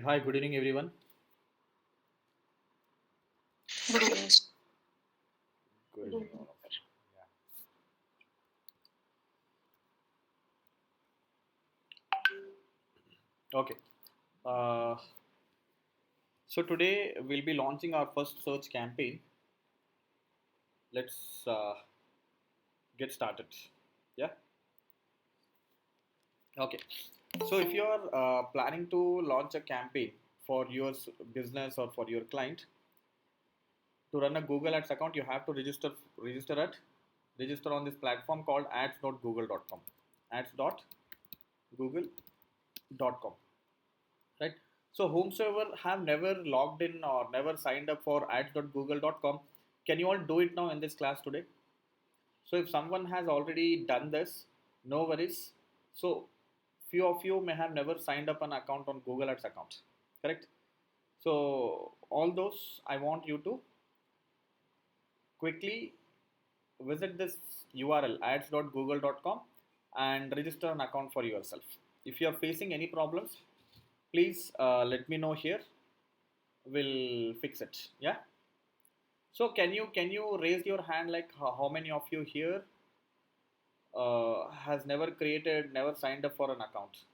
Hi, good evening, everyone. Good evening. Good evening, all of you. Yeah. Okay. Uh, so today we'll be launching our first search campaign. Let's get started. Yeah. Okay. So if you are planning to launch a campaign for your business or for your client to run a Google Ads account, you have to register on this platform called ads.google.com. Ads.google.com. Right. So whomsoever have never logged in or never signed up for ads.google.com, can you all do it now in this class today? So if someone has already done this, no worries. So few of you may have never signed up an account on Google Ads account, correct? So all those I want you to quickly visit this URL ads.google.com and register an account for yourself. If you are facing any problems, please let me know here. We'll fix it. Yeah. So can you raise your hand, like how many of you here has never signed up for an account?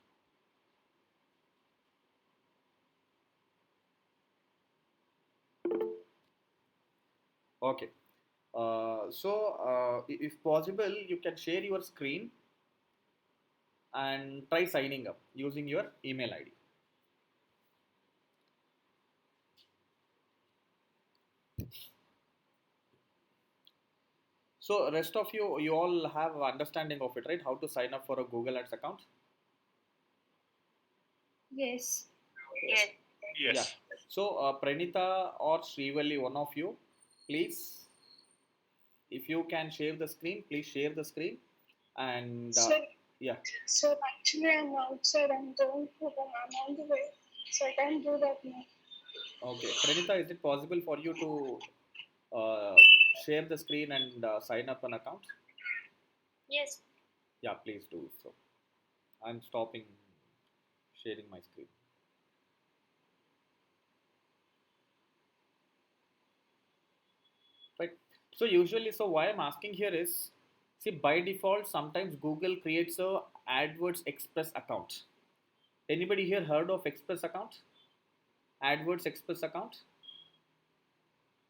Okay. If possible, you can share your screen and try signing up using your email ID. So rest of you all have understanding of it, right? How to sign up for a Google Ads account? Yes. Yes. Yeah. Yes. So Pranita or Srivali, one of you, please, if you can share the screen, please share the screen and Sir, yeah. sir, actually I'm outside. I'm going for them. I'm on the way. So I can't do that now. Okay, Pranita, is it possible for you to share the screen and sign up an account? Yes. Yeah, please do so. I'm stopping sharing my screen. Right. So usually, so why I'm asking here is, see, by default, sometimes Google creates a AdWords Express account. Anybody here heard of Express account? AdWords Express account?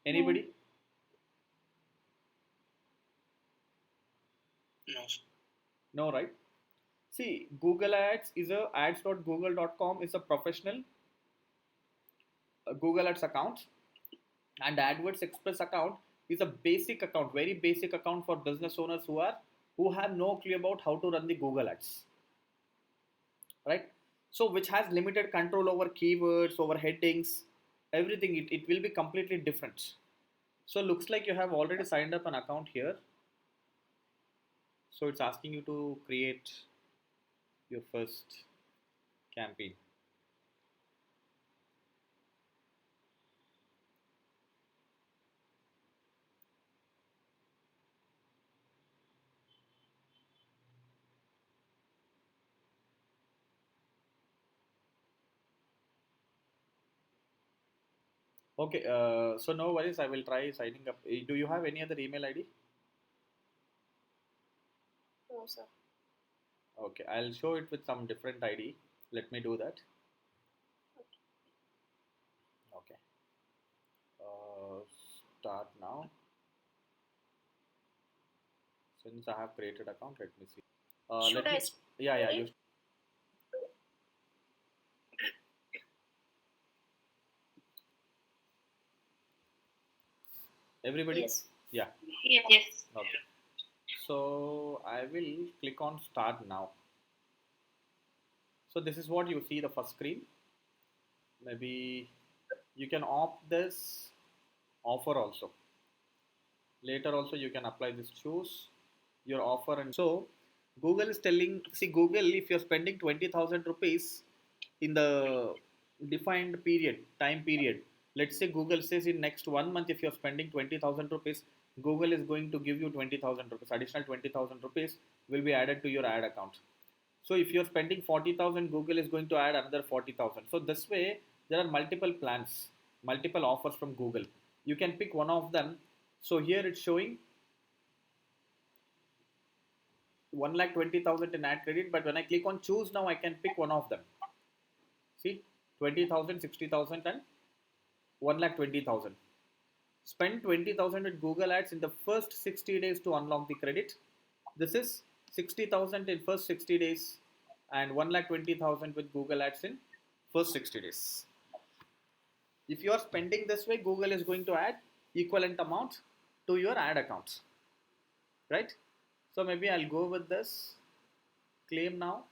No. Anybody? No. No, right? See, Google Ads is a ads.google.com is a professional Google Ads account, and AdWords Express account is a basic account, very basic account for business owners who have no clue about how to run the Google Ads, right? So which has limited control over keywords, over headings, everything. It will be completely different. So looks like you have already signed up an account here. So it's asking you to create your first campaign. Okay, so no worries. I will try signing up. Do you have any other email ID? No, sir. Okay, I'll show it with some different ID. Let me do that. Okay. Start now. Since I have created account, let me see. Should Let I me. Yeah, yeah. You. stay? Everybody. Yes. Yeah. Yes. Okay. So I will click on start now. So this is what you see the first screen. Maybe you can opt this offer also. Later also you can apply this, choose your offer. And so Google is telling, see, Google, if you're spending 20,000 rupees in the defined period, time period, let's say Google says in next 1 month, if you're spending 20,000 rupees, Google is going to give you 20,000 rupees, additional 20,000 rupees will be added to your ad account. So if you're spending 40,000, Google is going to add another 40,000. So this way, there are multiple plans, multiple offers from Google. You can pick one of them. So here it's showing 1,20,000 in ad credit, but when I click on choose now, I can pick one of them. See, 20,000, 60,000, and 1,20,000. Spend 20,000 with Google Ads in the first 60 days to unlock the credit. This is 60,000 in first 60 days and 1,20,000 with Google Ads in first 60 days. If you are spending this way, Google is going to add equivalent amount to your ad account, right? So maybe I'll go with this. Claim now,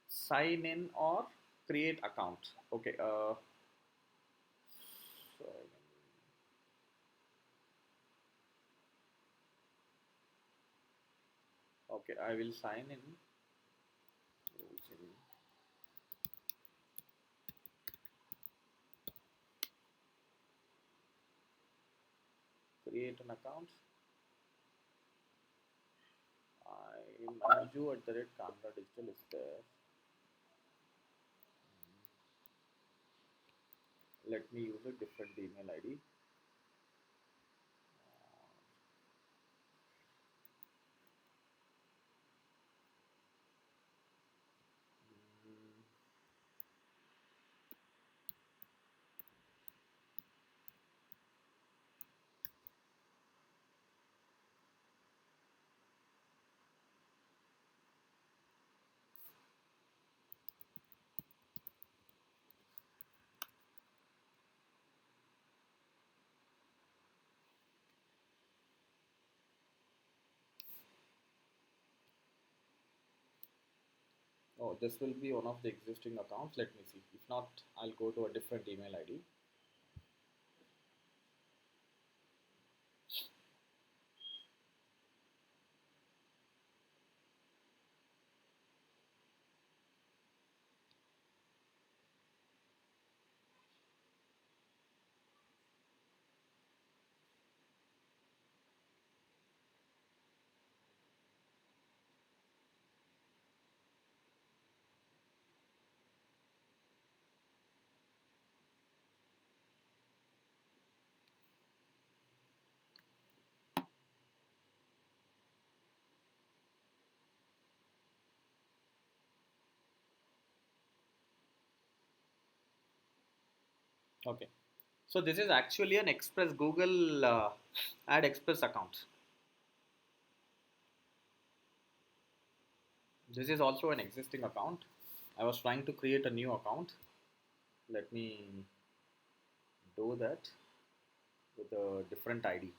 sign in or create account. Okay. So okay, I will sign in. Create an account. Manju@Canada Digital is there. Let me use a different email ID. Oh, this will be one of the existing accounts. Let me see. If not, I'll go to a different email ID. Okay. So this is actually an Express Google Ad Express account. This is also an existing account. I was trying to create a new account. Let me do that with a different ID.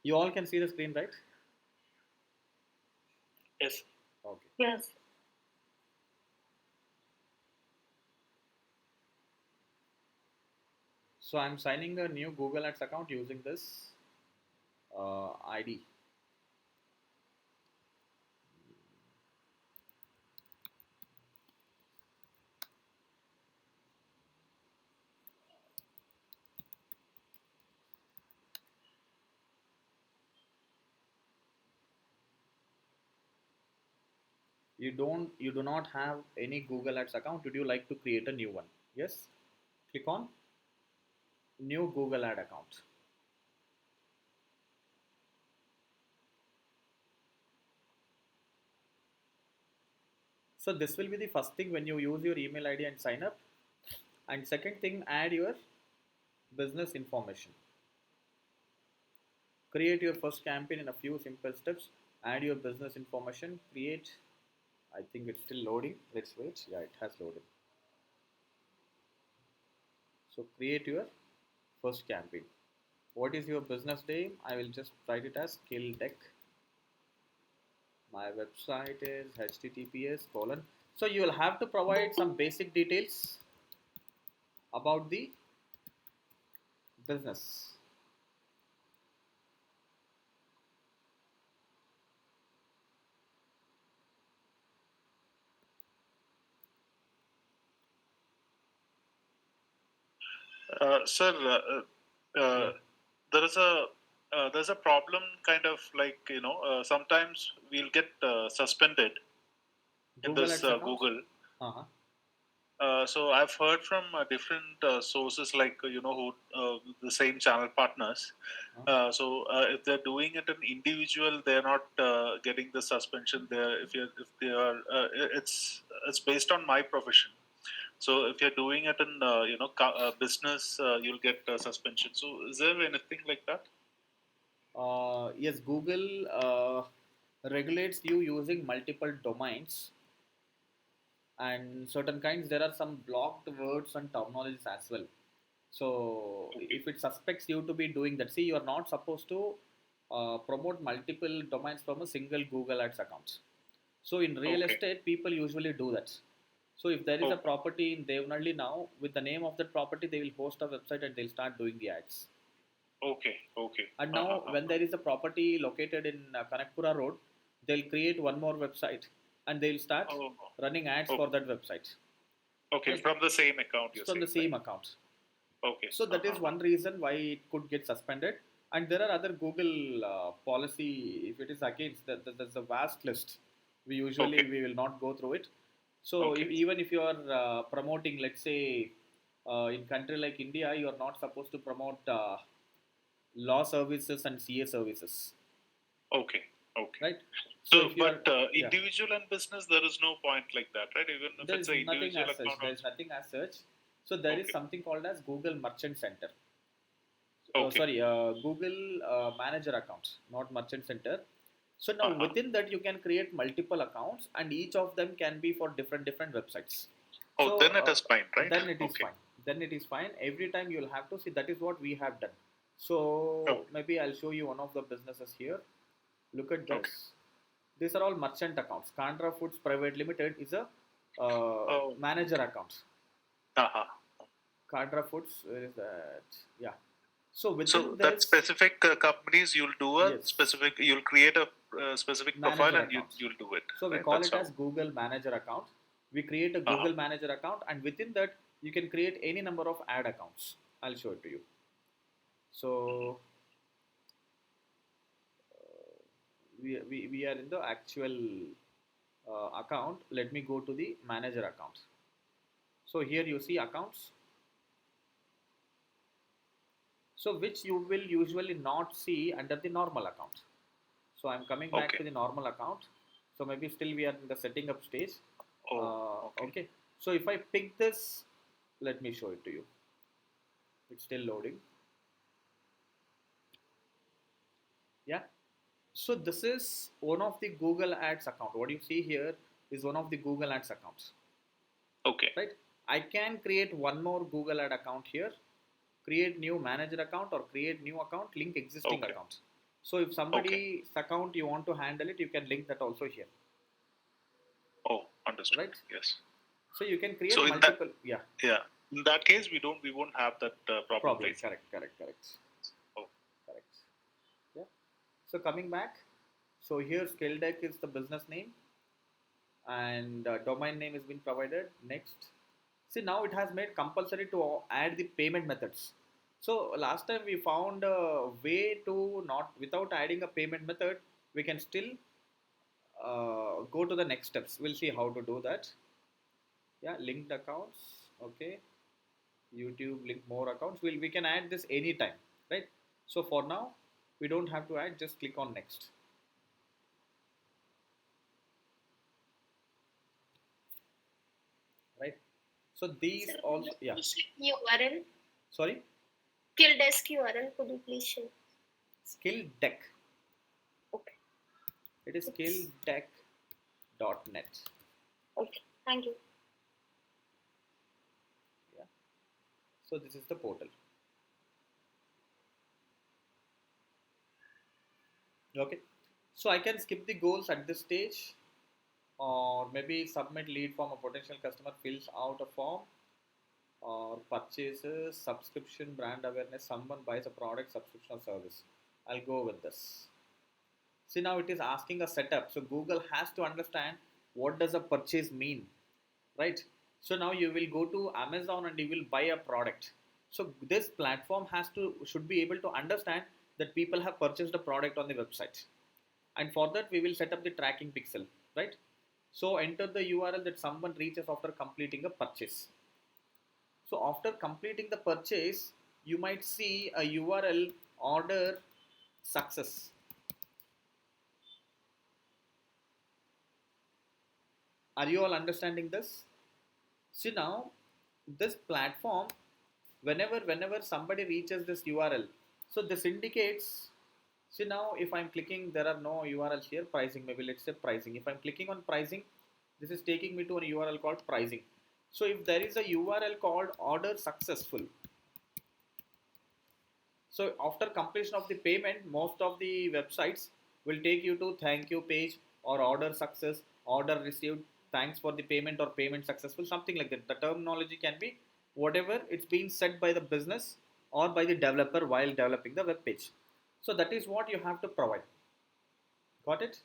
You all can see the screen, right? Yes. Okay. Yes. So I'm signing a new Google Ads account using this ID. You do not have any Google Ads account. Would you like to create a new one? Yes. Click on new Google Ad account. So this will be the first thing when you use your email ID and sign up. And second thing, add your business information. Create your first campaign in a few simple steps. Add your business information. Create. I think it's still loading. Let's wait. Yeah, it has loaded. So create your first campaign. What is your business name? I will just write it as Skill Tech. My website is https colon. So you will have to provide some basic details about the business. Sir, Yeah. there is there's a problem, kind of like, sometimes we'll get suspended in Google this Ads account. Google. Uh-huh. So I've heard from different sources, like, the same channel partners. Uh-huh. If they're doing it an individual, they're not getting the suspension. There, if they are, it's based on my profession. So if you're doing it in business, you'll get suspension. So is there anything like that? Yes, Google regulates you using multiple domains and certain kinds. There are some blocked words and terminologies as well. So Okay. if it suspects you to be doing that, see, you are not supposed to promote multiple domains from a single Google Ads account. So in real Okay. estate, people usually do that. So if there is a Okay. property in Devnalli now, with the name of that property, they will host a website and they'll start doing the ads. Okay. Okay. And now, when there is a property located in Kanakpura Road, they'll create one more website and they'll start Oh. running ads Okay. for that website, Okay. right? From the same account, you're From the saying, right? same account. Okay. So that is one reason why it could get suspended. And there are other Google policy. If it is against that, there's a vast list. Okay. We will not go through it. So Okay. even if you are promoting, let's say, in country like India, you are not supposed to promote law services and CA services, Okay. Okay. right? So So, if you are, but yeah, individual and business, there is no point like that, right? Even if there it's is an nothing individual as such. account There is also. nothing as such. So there is Okay. something called as Google Merchant Center. Okay. Sorry, Google Manager account, not Merchant Center. So now Uh-huh. within that you can create multiple accounts, and each of them can be for different websites. Oh, So then it is fine, right? then it is Okay. fine. Then it is fine. Every time you'll have to see. That is what we have done. Oh, So maybe I'll show you one of the businesses here. Look at okay. this. These are all merchant accounts. Kandra Foods Private Limited is a Oh, manager account. uh-huh. Kandra Foods, where is that? Yeah. So So within that this, specific companies, you'll do a yes, specific, you'll create a specific profile manager and account. you'll do it, So we right? call That's it as how. Google Manager account. We create a Uh-huh. Google Manager account, and within that, you can create any number of ad accounts. I'll show it to you. So we are in the actual account. Let me go to the manager account. So here you see accounts. So which you will usually not see under the normal account. So I'm coming back Okay. to the normal account. So maybe still we are in the setting up stage. Oh, okay. Okay. So if I pick this, let me show it to you. It's still loading. Yeah. So this is one of the Google Ads account. What you see here is one of the Google Ads accounts, Okay. right? I can create one more Google Ad account here, create new manager account or create new account, link existing Okay. account. So if Okay. somebody's account you want to handle it, you can link that also here, Oh, understood. right? Yes. So you can create So in that, multiple, yeah, yeah, in that case, we won't have that problem problem. raising. Correct. Oh, Correct. Yeah. So coming back, so here skill deck is the business name and domain name has been provided. Next, see now it has made compulsory to add the payment methods. So last time we found a way to not without adding a payment method, we can still go to the next steps. We'll see how to do that. Yeah, linked accounts. Okay, YouTube link more accounts. We can add this anytime, right? So for now, we don't have to add. Just click on next, right? So these Sir, could you also, yeah. please share URL? Sorry, Skill desk URL, could you please share? skill deck. Okay. It is It's skilldeck.net. okay. Thank you. Yeah. So this is the portal. Okay. So I can skip the goals at this stage, or maybe submit lead form. A potential customer fills out a form, or purchases, subscription, brand awareness. Someone buys a product, subscription, or service. I'll go with this. See now it is asking a setup. So Google has to understand what does a purchase mean, right? So now you will go to Amazon and you will buy a product. So this platform should be able to understand that people have purchased a product on the website, and for that we will set up the tracking pixel, right? So enter the URL that someone reaches after completing a purchase. So after completing the purchase, you might see a URL order success. Are you all understanding this? See now, this platform, whenever somebody reaches this URL, so this indicates. See now, if I'm clicking, there are no URLs here. Pricing, maybe let's say pricing. If I'm clicking on pricing, this is taking me to a URL called pricing. So if there is a URL called order successful, so after completion of the payment, most of the websites will take you to thank you page or order success, order received, thanks for the payment or payment successful, something like that. The terminology can be whatever it's being said by the business or by the developer while developing the web page. So that is what you have to provide. Got it?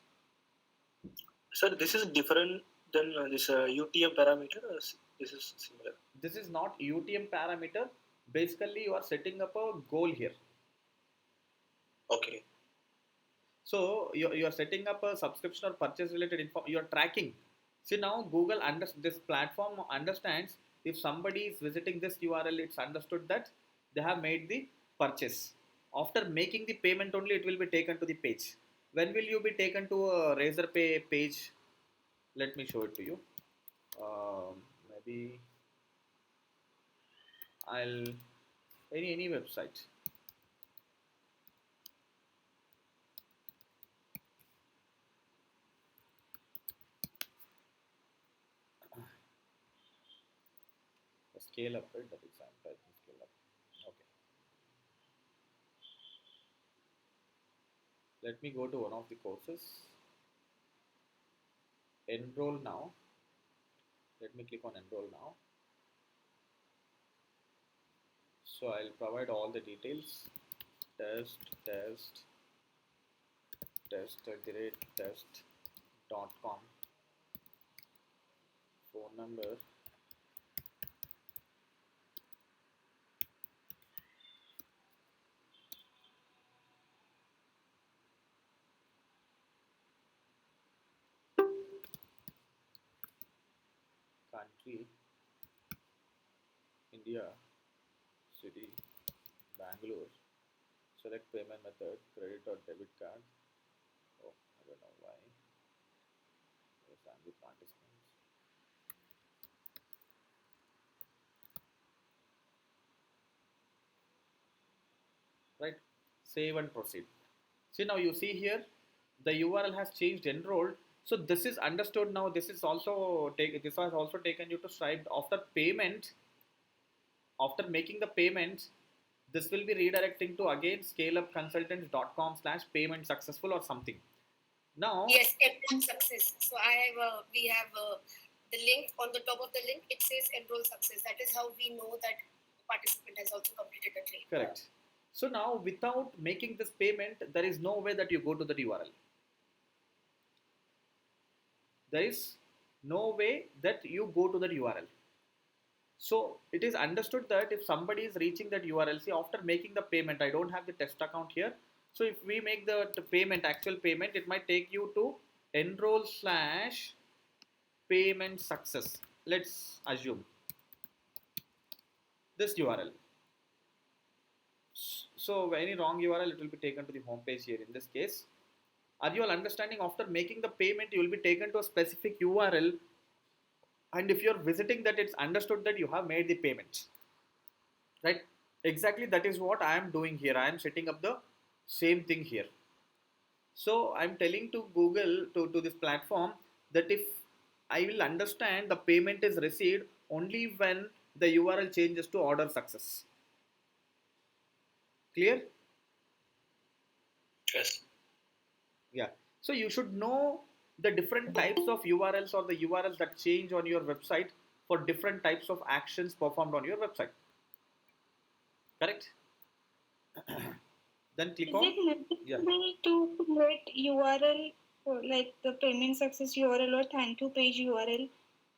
Sir, this is different than this UTM parameter. Or this is similar. This is not UTM parameter. Basically, you are setting up a goal here. Okay. So you are setting up a subscription or purchase related info. You are tracking. See now Google this platform understands if somebody is visiting this URL, it's understood that they have made the purchase. After making the payment only, it will be taken to the page. When will you be taken to a Razorpay page? Let me show it to you. Maybe I'll any website. Scale up, right? That is I'm typing scale up. Okay. Let me go to one of the courses. Enroll now. Let me click on enroll now. So I'll provide all the details. test.com, phone number, country, India, city, Bangalore. Select payment method, credit or debit card. Oh, I don't know why. Yes, I'm the participants. Right? Save and proceed. See now you see here the URL has changed enrolled. So this is understood now. This is also this has also taken you to Stripe after payment. After making the payments, this will be redirecting to again scaleupconsultants.com/payment successful or something. Now yes, enroll success. So we have the link on the top of the link. It says enroll success. That is how we know that the participant has also completed the training. Correct. So now without making this payment, there is no way that you go to the URL. There is no way that you go to that URL. So it is understood that if somebody is reaching that URL, see after making the payment, I don't have the test account here. So if we make the payment, actual payment, it might take you to enroll/payment success. Let's assume this URL. So any wrong URL, it will be taken to the home page here in this case. Are you all understanding? After making the payment, you will be taken to a specific URL, and if you're visiting that, it's understood that you have made the payment, right? Exactly, that is what I am doing here. I am setting up the same thing here. So I'm telling to Google, to this platform, that if I will understand the payment is received only when the URL changes to order success. Clear? Yes. Yeah. So you should know the different types of URLs or the URLs that change on your website for different types of actions performed on your website. Correct? Then click Is on. it necessary to create URL like the payment success URL or thank you page URL?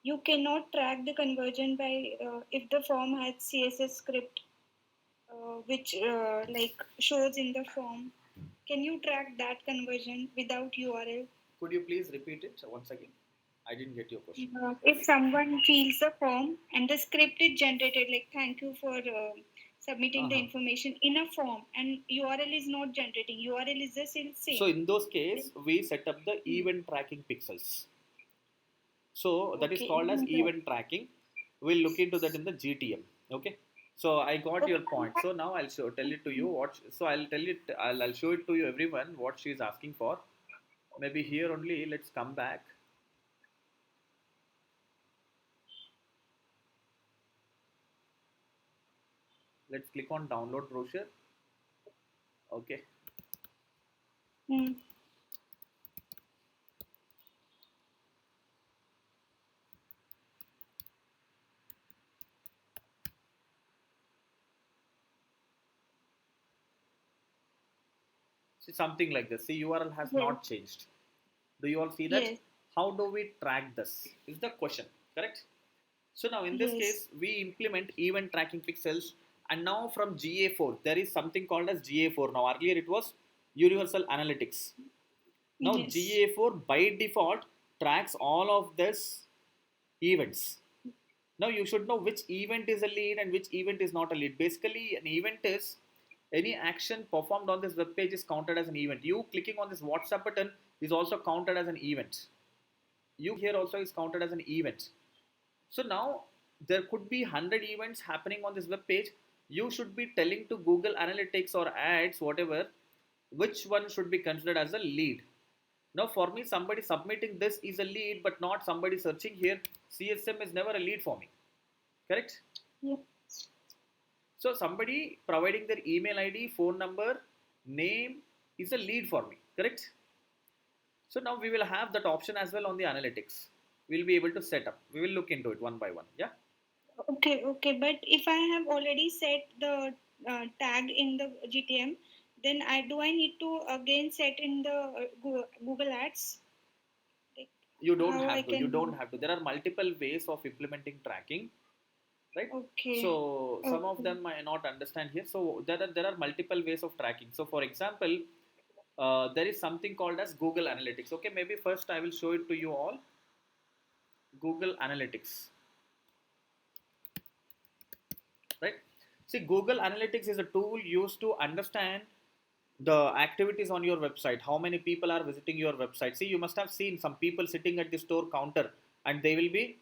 You cannot track the conversion by if the form has CSS script. which like shows in the form. Can you track that conversion without URL? Could you please repeat it once again? I didn't get your question. If someone fills the form and the script is generated, like thank you for submitting the information in a form, and URL is not generating, URL is the same. So in those case, we set up the event tracking pixels. So that is called as event tracking. We'll look into that in the GTM. Okay. So I got your point. So now I'll tell it to you what. So I'll tell it. I'll show it to you everyone what she is asking for. Maybe here only. Let's come back. Let's click on download brochure. Okay. See, something like this. See, URL has not changed. Do you all see that? Yes. How do we track this? Is the question, correct? So now in this case, we implement event tracking pixels, and now from GA4, there is something called as GA4. Now earlier it was Universal Analytics. Now GA4 by default tracks all of this events. Now you should know which event is a lead and which event is not a lead. Basically, an event is any action performed on this web page is counted as an event. You clicking on this WhatsApp button is also counted as an event. You here also is counted as an event. So now there could be 100 events happening on this web page. You should be telling to Google Analytics or ads, whatever, which one should be considered as a lead. Now for me, somebody submitting this is a lead, but not somebody searching here. CSM is never a lead for me. Correct? Yep. So somebody providing their email ID, phone number, name is a lead for me. Correct? So now we will have that option as well on the analytics. We'll be able to set up. We will look into it one by one. Yeah. Okay. But if I have already set the tag in the GTM, then do I need to again set in the Google Ads? Like, you don't have to. You don't have to. There are multiple ways of implementing tracking, right? Okay. So some of them might not understand here. So there are multiple ways of tracking. So for example, there is something called as Google Analytics. Okay, maybe first I will show it to you all. Google Analytics, right? See, Google Analytics is a tool used to understand the activities on your website, how many people are visiting your website. See, you must have seen some people sitting at the store counter, and they will be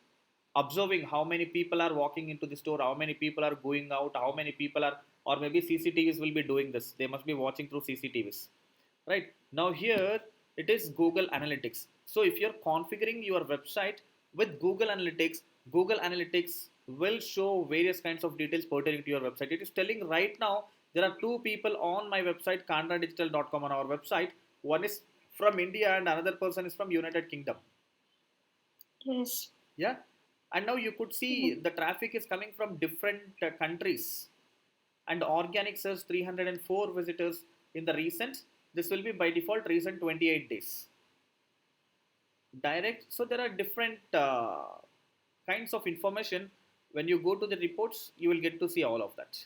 observing how many people are walking into the store, how many people are going out, how many people are, or maybe CCTVs will be doing this. They must be watching through CCTVs, right? Now here it is Google Analytics. So if you're configuring your website with Google Analytics will show various kinds of details pertaining to your website. It is telling right now there are two people on my website, kandradigital.com, on our website. One is from India and another person is from United Kingdom. Yes. Yeah. And now you could see the traffic is coming from different countries. And organic search 304 visitors in the recent. This will be by default recent 28 days. Direct. So there are different kinds of information. When you go to the reports, you will get to see all of that.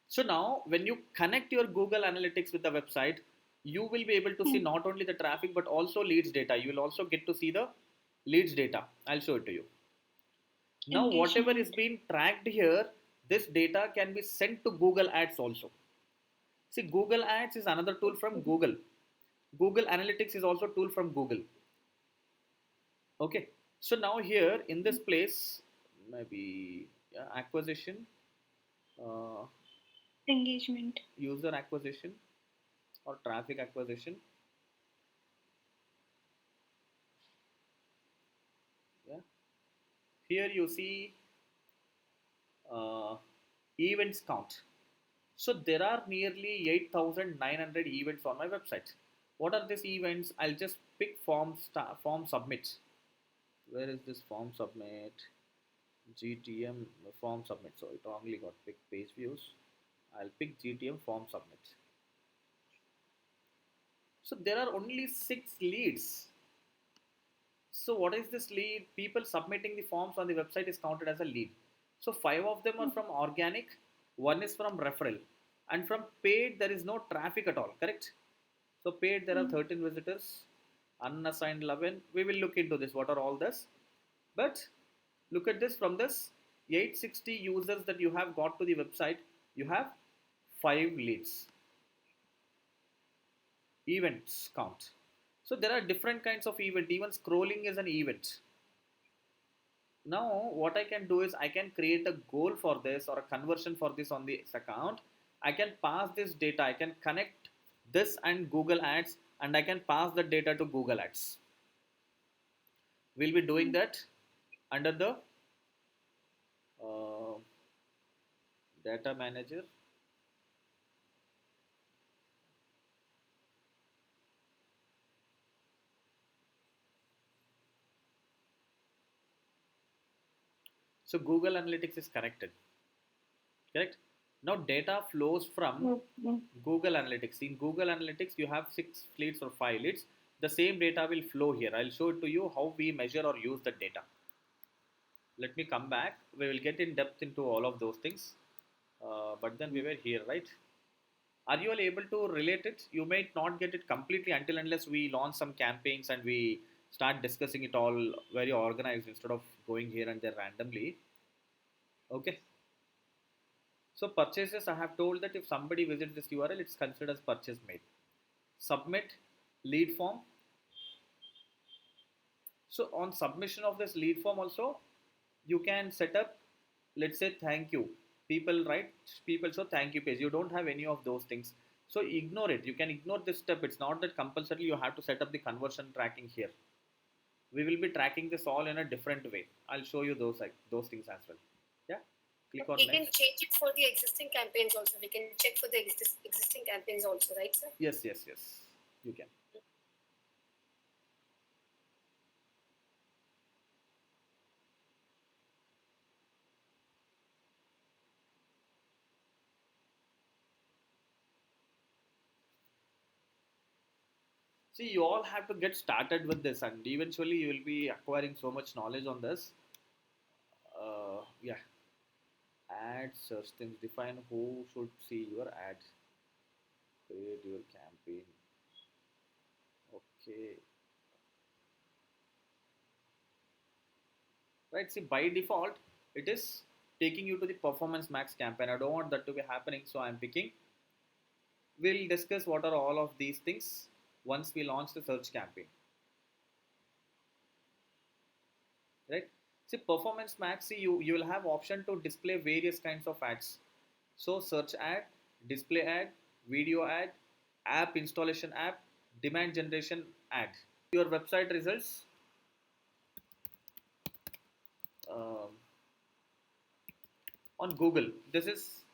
So now when you connect your Google Analytics with the website, you will be able to see not only the traffic but also leads data. You will also get to see the leads data. I'll show it to you. Now whatever is being tracked here, this data can be sent to Google Ads also. See, Google Ads is another tool from Google. Google Analytics is also a tool from Google. Okay. So now here in this place, maybe acquisition, engagement, user acquisition or traffic acquisition. Yeah. Here you see events count. So there are nearly 8,900 events on my website. What are these events? I'll just pick form submit. Where is this form submit? GTM form submit. So it only got pick page views. I'll pick GTM form submit. So there are only 6 leads. So what is this lead? People submitting the forms on the website is counted as a lead. So 5 of them are from organic, one is from referral, and from paid there is no traffic at all, correct? So paid there are 13 visitors, unassigned 11. We will look into this. What are all this? But look at this, from this 860 users that you have got to the website, you have 5 leads. Events count. So there are different kinds of event. Even scrolling is an event. Now what I can do is I can create a goal for this or a conversion for this on this account. I can pass this data. I can connect this and Google Ads, and I can pass the data to Google Ads. We'll be doing that under the uh, data manager. So Google Analytics is connected, correct? Now data flows from Google Analytics. In Google Analytics, you have 6 leads or 5 leads. The same data will flow here. I'll show it to you how we measure or use the data. Let me come back. We will get in depth into all of those things. But then we were here, right? Are you all able to relate it? You might not get it completely until unless we launch some campaigns and we start discussing it all very organized instead of going here and there randomly. Okay. So purchases, I have told that if somebody visits this URL, it's considered as purchase made. Submit lead form. So on submission of this lead form also, you can set up, let's say thank you. People write, people show thank you page. You don't have any of those things. So ignore it. You can ignore this step. It's not that compulsorily you have to set up the conversion tracking here. We will be tracking this all in a different way. I'll show you those things as well. Yeah. Click on we next. can change it for the existing campaigns also. We can check for the existing campaigns also, right, sir? Yes. You can. See, you all have to get started with this, and eventually you will be acquiring so much knowledge on this. Yeah. Ad search things. Define who should see your ad. Create your campaign. Okay. Right. See, by default, it is taking you to the performance max campaign. I don't want that to be happening, so I'm picking. We'll discuss what are all of these things once we launch the search campaign. Right. See, performance max. See, you will have option to display various kinds of ads. So search ad, display ad, video ad, app installation app, demand generation ad. Your website results. Um, on Google, this is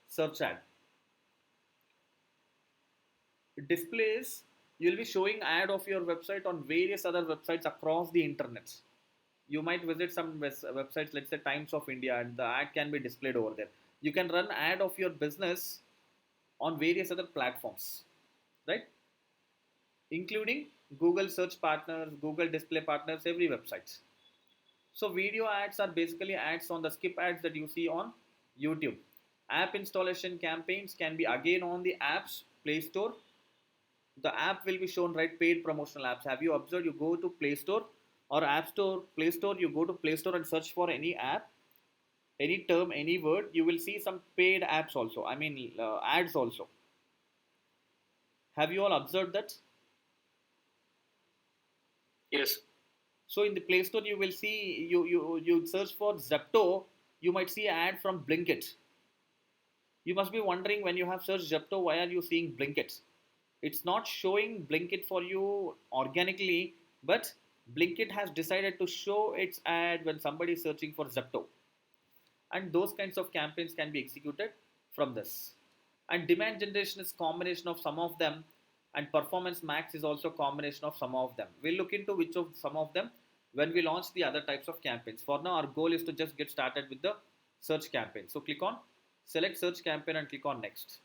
search ad. Displays, you'll be showing ad of your website on various other websites across the internet. You might visit some websites, let's say Times of India, and the ad can be displayed over there. You can run ad of your business on various other platforms, right? Including Google search partners, Google display partners, every website. So video ads are basically ads on the skip ads that you see on YouTube. App installation campaigns can be again on the apps Play Store. The app will be shown, right? Paid promotional apps. Have you observed? You go to Play Store or App Store, Play Store. You go to Play Store and search for any app, any term, any word. You will see some paid apps also. I mean ads also. Have you all observed that? Yes. So in the Play Store, you will see, you search for Zepto, you might see an ad from Blinkit. You must be wondering, when you have searched Zepto, why are you seeing Blinkit? It's not showing Blinkit for you organically, but Blinkit has decided to show its ad when somebody is searching for Zepto. And those kinds of campaigns can be executed from this. And demand generation is combination of some of them, and performance max is also combination of some of them. We'll look into which of some of them when we launch the other types of campaigns. For now, our goal is to just get started with the search campaign. So click on select search campaign and click on next.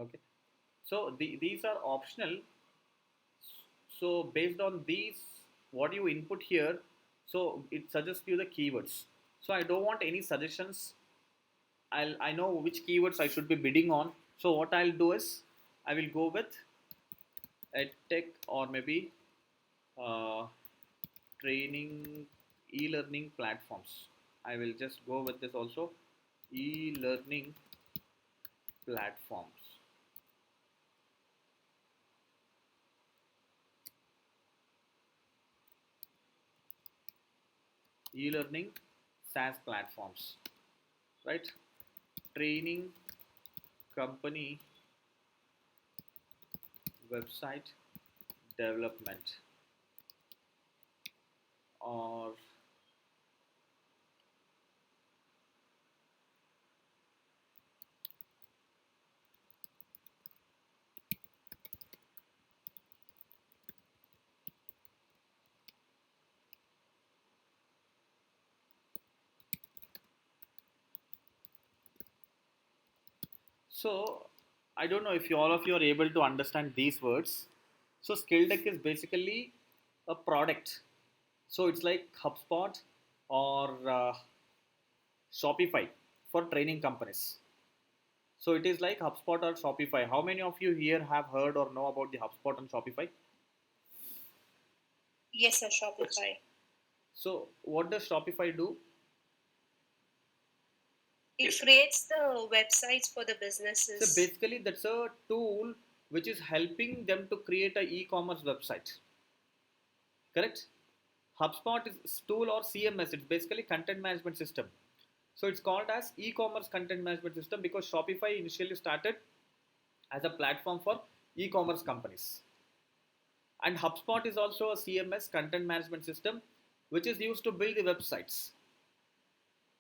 Okay, so these are optional. So based on these, what you input here, so it suggests you the keywords. So I don't want any suggestions. I know which keywords I should be bidding on. So what I'll do is I will go with edtech, or maybe uh, training, e-learning platforms. I will just go with this also, e-learning platforms. E-learning SaaS platforms, right? Training company website development, or so I don't know if you, all of you are able to understand these words. So skill deck is basically a product. So it's like HubSpot or Shopify for training companies. So it is like HubSpot or Shopify. How many of you here have heard or know about the HubSpot and Shopify? Yes, sir, Shopify. So what does Shopify do? It creates the websites for the businesses. So basically that's a tool which is helping them to create a e-commerce website. Correct? HubSpot is tool or CMS. It's basically content management system. So it's called as e-commerce content management system because Shopify initially started as a platform for e-commerce companies. And HubSpot is also a CMS content management system which is used to build the websites.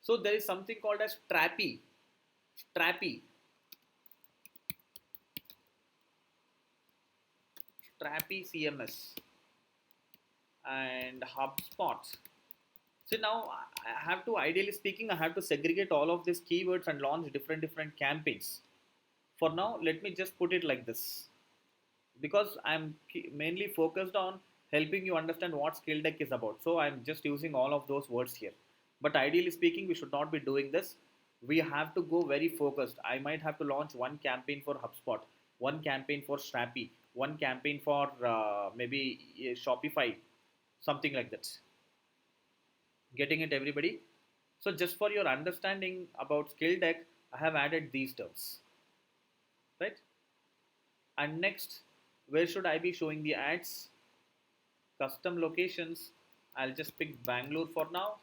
So there is something called as Strapi CMS and HubSpot. So now I have to, ideally speaking, I have to segregate all of these keywords and launch different campaigns. For now, let me just put it like this, because I'm mainly focused on helping you understand what skill deck is about. So I'm just using all of those words here. But ideally speaking, we should not be doing this. We have to go very focused. I might have to launch one campaign for HubSpot, one campaign for Strapi, one campaign for maybe Shopify, something like that. Getting it, everybody? So just for your understanding about skill deck, I have added these terms, right? And next, where should I be showing the ads? Custom locations. I'll just pick Bangalore for now.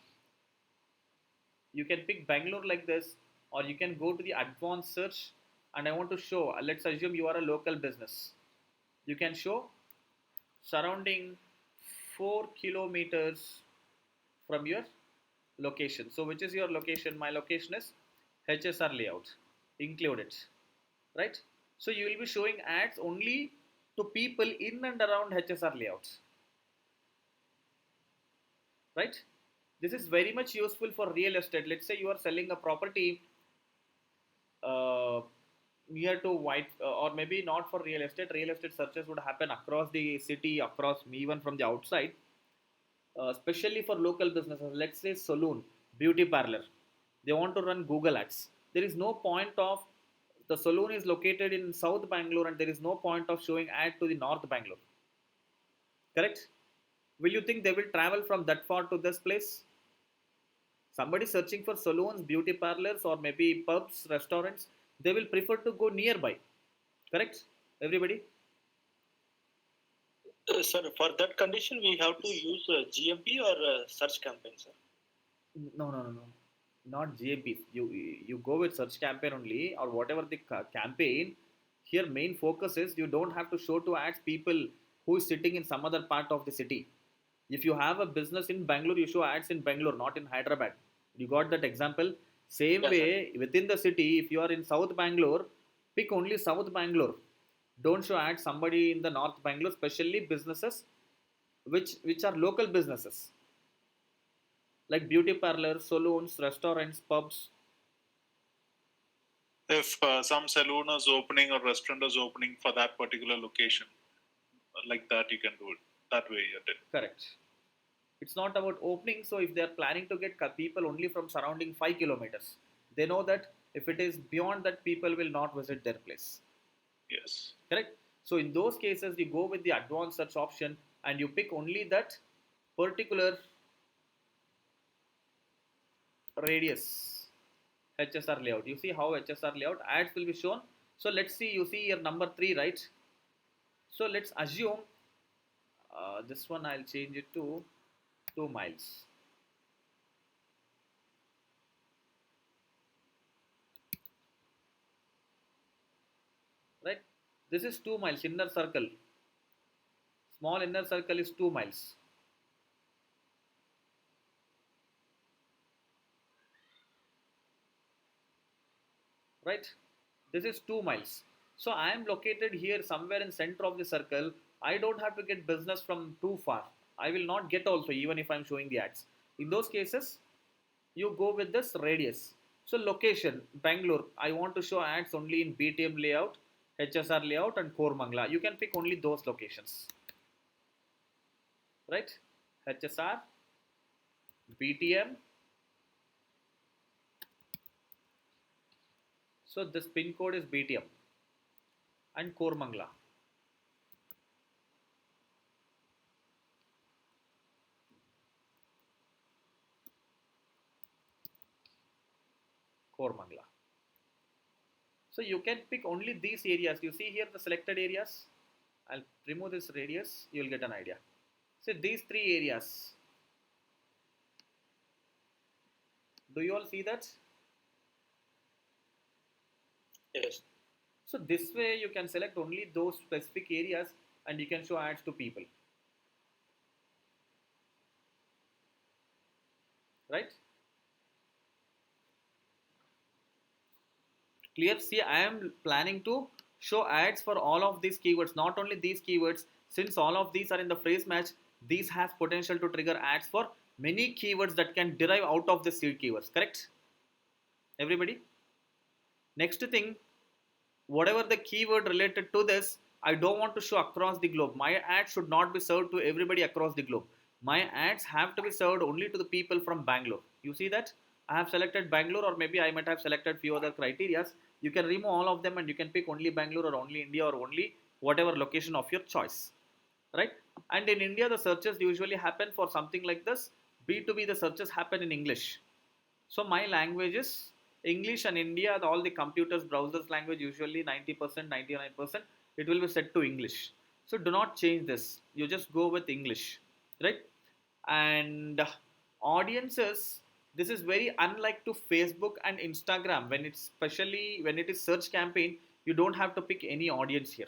You can pick Bangalore like this, or you can go to the advanced search. And I want to show, let's assume you are a local business. You can show surrounding 4 kilometers from your location. So which is your location? My location is HSR layout. Include it, right? So you will be showing ads only to people in and around HSR layouts, right? This is very much useful for real estate. Let's say you are selling a property uh, near to white, or maybe not for real estate. Real estate searches would happen across the city, across even from the outside, especially for local businesses. Let's say saloon, beauty parlor. They want to run Google ads. There is no point of, the saloon is located in South Bangalore and there is no point of showing ad to the North Bangalore. Correct? Will you think they will travel from that far to this place? Somebody searching for saloons, beauty parlors, or maybe pubs, restaurants, they will prefer to go nearby. Correct? Everybody? Sir, for that condition, we have to use GMP or search campaign, sir. No. Not GMP. You go with search campaign only, or whatever the campaign. Here, main focus is you don't have to show to ads people who is sitting in some other part of the city. If you have a business in Bangalore, you show ads in Bangalore, not in Hyderabad. You got that example? Same Yes, way, within the city, if you are in South Bangalore, pick only South Bangalore. Don't show ads somebody in the North Bangalore, especially businesses which are local businesses like beauty parlors, saloons, restaurants, pubs. If some saloon is opening or restaurant is opening for that particular location, like that you can do it that way. You did. Correct. It's not about opening. So if they are planning to get people only from surrounding 5 kilometers, they know that if it is beyond that, people will not visit their place. Yes. Correct. So in those cases, you go with the advanced search option and you pick only that particular radius HSR layout. You see how HSR layout ads will be shown. So let's see. You see here number 3, right? So let's assume this one I'll change it to 2 miles. Right? This is 2 miles inner circle. Small inner circle is 2 miles. Right? This is 2 miles. So I am located here somewhere in center of the circle. I don't have to get business from too far. I will not get also even if I'm showing the ads. In those cases, you go with this radius. So location, Bangalore. I want to show ads only in BTM layout, HSR layout and Kormangla. You can pick only those locations. Right? HSR, BTM. So this pin code is BTM and Kormangla. Kormangla. So you can pick only these areas. You see here the selected areas. I'll remove this radius. You will get an idea. So these 3 areas. Do you all see that? Yes. So this way you can select only those specific areas and you can show ads to people. Right? Clear? See, I am planning to show ads for all of these keywords, not only these keywords. Since all of these are in the phrase match, these has potential to trigger ads for many keywords that can derive out of the seed keywords. Correct? Everybody? Next thing, whatever the keyword related to this, I don't want to show across the globe. My ads should not be served to everybody across the globe. My ads have to be served only to the people from Bangalore. You see that? I have selected Bangalore, or maybe I might have selected few other criterias. You can remove all of them and you can pick only Bangalore or only India or only whatever location of your choice. Right? And in India, the searches usually happen for something like this. B2B, the searches happen in English. So my language is English, and India, all the computers, browsers language usually 90%, 99%, it will be set to English. So do not change this. You just go with English, right? And audiences, this is very unlike to Facebook and Instagram. When it's especially when it is search campaign, you don't have to pick any audience here.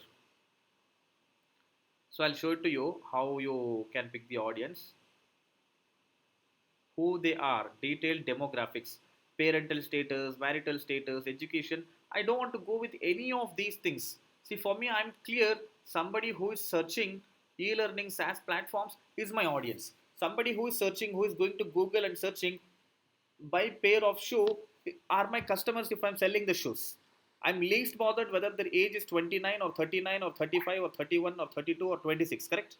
So I'll show it to you how you can pick the audience. Who they are, detailed demographics, parental status, marital status, education. I don't want to go with any of these things. See, for me, I'm clear somebody who is searching e learning SaaS platforms is my audience. Somebody who is searching, who is going to Google and searching by pair of shoe are my customers if I'm selling the shoes. I'm least bothered whether their age is 29 or 39 or 35 or 31 or 32 or 26, correct?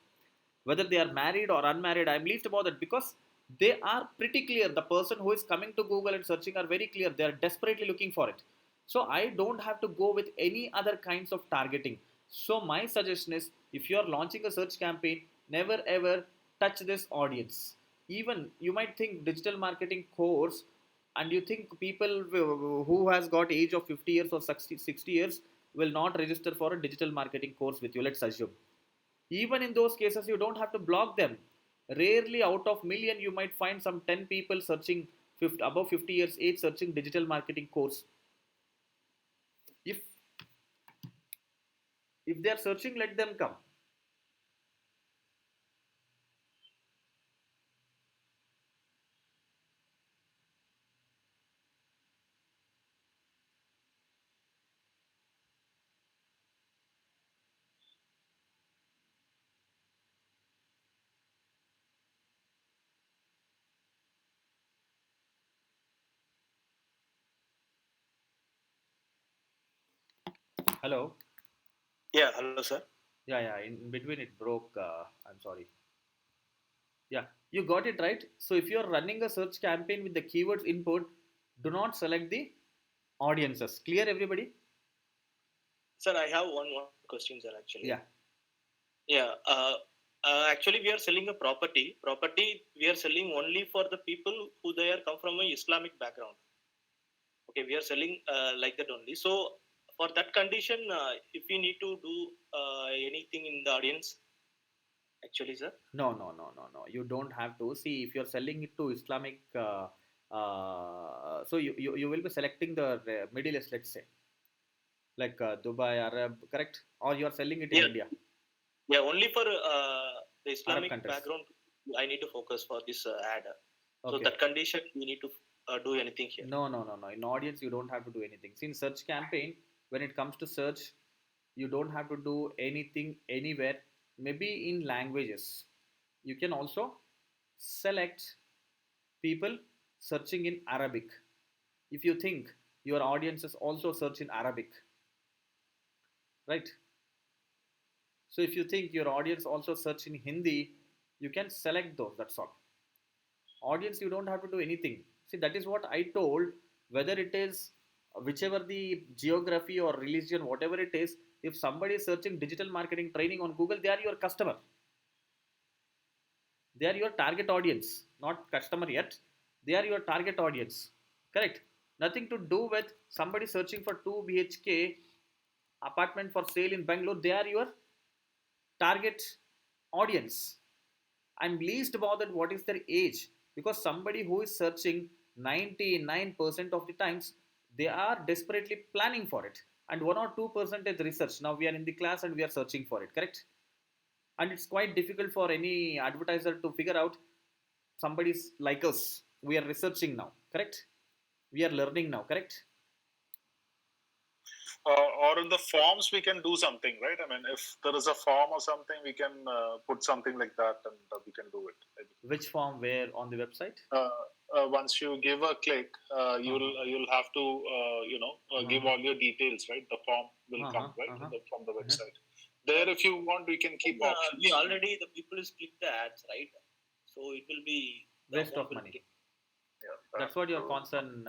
Whether they are married or unmarried, I'm least bothered because they are pretty clear. The person who is coming to Google and searching are very clear. They are desperately looking for it. So I don't have to go with any other kinds of targeting. So my suggestion is if you are launching a search campaign, never ever touch this audience. Even you might think digital marketing course and you think people who has got age of 50 years or 60 years will not register for a digital marketing course with you. Let's assume even in those cases you don't have to block them. Rarely out of million you might find some 10 people searching above 50 years age searching digital marketing course. If they are searching, let them come. Hello. Yeah, hello, sir. Yeah. In between it broke. I'm sorry. Yeah, you got it right. So if you're running a search campaign with the keywords input, do not select the audiences. Clear, everybody? Sir, I have one question, sir. Actually, Yeah. yeah. Actually, we are selling a property. Property we are selling only for the people who they are come from a Islamic background. Okay, we are selling like that only. So for that condition, if we need to do anything in the audience, actually, sir. No. You don't have to. See, if you're selling it to Islamic, so you will be selecting the Middle East, let's say, like Dubai, Arab, correct? Or you are selling it in Yeah, India, yeah. Only for the Arab Islamic countries. background, I need to focus for this ad. So Okay. that condition, we need to do anything here. No. In audience, you don't have to do anything. See, in search campaign, when it comes to search, you don't have to do anything anywhere. Maybe in languages, you can also select people searching in Arabic. If you think your audience is also search in Arabic, right? So if you think your audience also search in Hindi, you can select those. That's all. Audience, you don't have to do anything. See, that is what I told. Whether it is whichever the geography or religion, whatever it is, if somebody is searching digital marketing training on Google, they are your customer. They are your target audience, not customer yet. They are your target audience, correct? Nothing to do with somebody searching for 2 bhk apartment for sale in Bangalore. They are your target audience. I'm least bothered what is their age, because somebody who is searching 99% of the times, they are desperately planning for it, and 1 or 2% is research. Now we are in the class and we are searching for it, correct? And it's quite difficult for any advertiser to figure out somebody's like us. We are researching now, correct? We are learning now, correct? Or in the forms we can do something, right? I mean, if there is a form or something, we can put something like that, and we can do it. Maybe. Which form? Where on the website? Once you give a click, you'll have to give all your details, right? The form will come right from the website. There, if you want, we can keep options. We already the people is click the ads, right? So it will be Waste of money. Yeah, That's what your concern.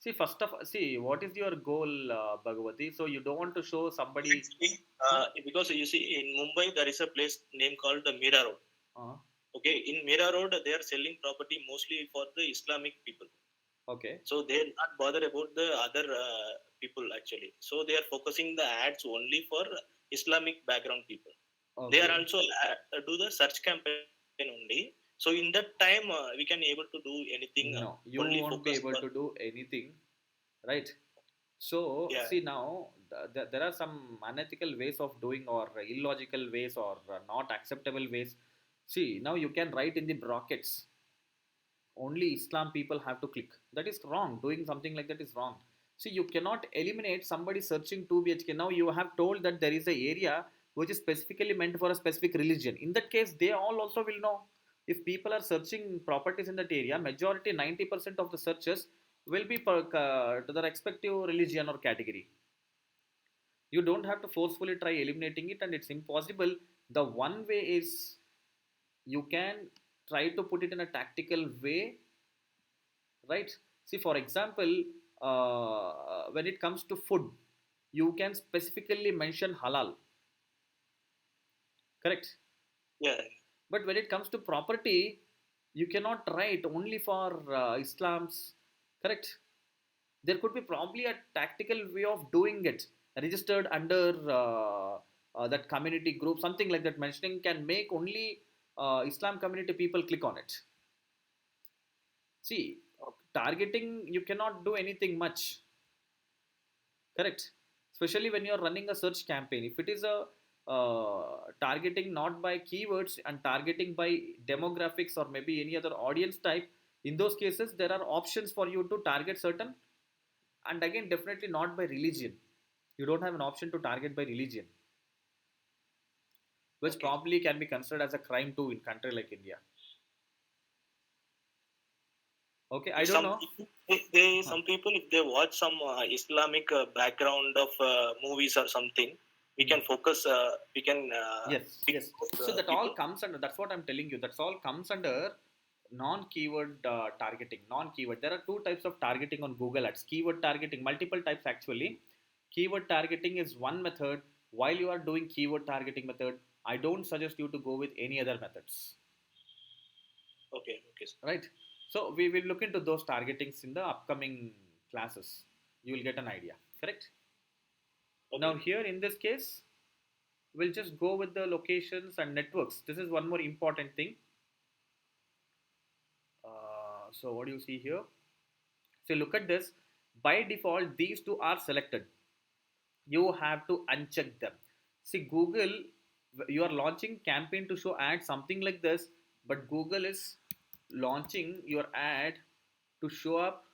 See, first of see, what is your goal, Bhagavati? So you don't want to show somebody. Actually, because you see in Mumbai there is a place name called the Mira Road. Okay, in Mira Road they are selling property mostly for the Islamic people. Okay. So they are not bothered about the other people actually. So they are focusing the ads only for Islamic background people. Okay. They are also do the search campaign only. So in that time we can able to do anything. No, you won't be able to do anything, right? So Yeah. see now, there are some unethical ways of doing, or illogical ways, or not acceptable ways. See, now you can write in the brackets, only Islam people have to click. That is wrong. Doing something like that is wrong. See, you cannot eliminate somebody searching 2 BHK. Now you have told that there is a area which is specifically meant for a specific religion. In that case, they all also will know. If people are searching properties in that area, majority 90% of the searches will be to the respective religion or category. You don't have to forcefully try eliminating it, and it's impossible. The one way is you can try to put it in a tactical way, right? See, for example, when it comes to food, you can specifically mention halal, correct? Yeah. But when it comes to property, you cannot write only for Islam's, correct? There could be probably a tactical way of doing it, registered under that community group, something like that. Mentioning can make only Islam community people click on it. See, targeting, you cannot do anything much, correct? Especially when you're running a search campaign, if it is a targeting not by keywords and targeting by demographics or maybe any other audience type, in those cases there are options for you to target certain. And again, definitely not by religion. You don't have an option to target by religion, which probably can be considered as a crime too in country like India. Okay, I don't know. Some people, if they watch some Islamic background of movies or something, we can focus. We can. Yes. So that all comes under. That's what I'm telling you. That's all comes under non-keyword targeting. Non-keyword. There are two types of targeting on Google Ads. Keyword targeting, multiple types actually. Keyword targeting is one method. While you are doing keyword targeting method, I don't suggest you to go with any other methods. Okay. Right. So we will look into those targetings in the upcoming classes. You will get an idea. Correct. Okay. Now here in this case, we'll just go with the locations and networks. This is one more important thing. So what do you see here? So look at this. By default, these two are selected. You have to uncheck them. See, Google, you are launching campaign to show ads, something like this, but Google is launching your ad to show up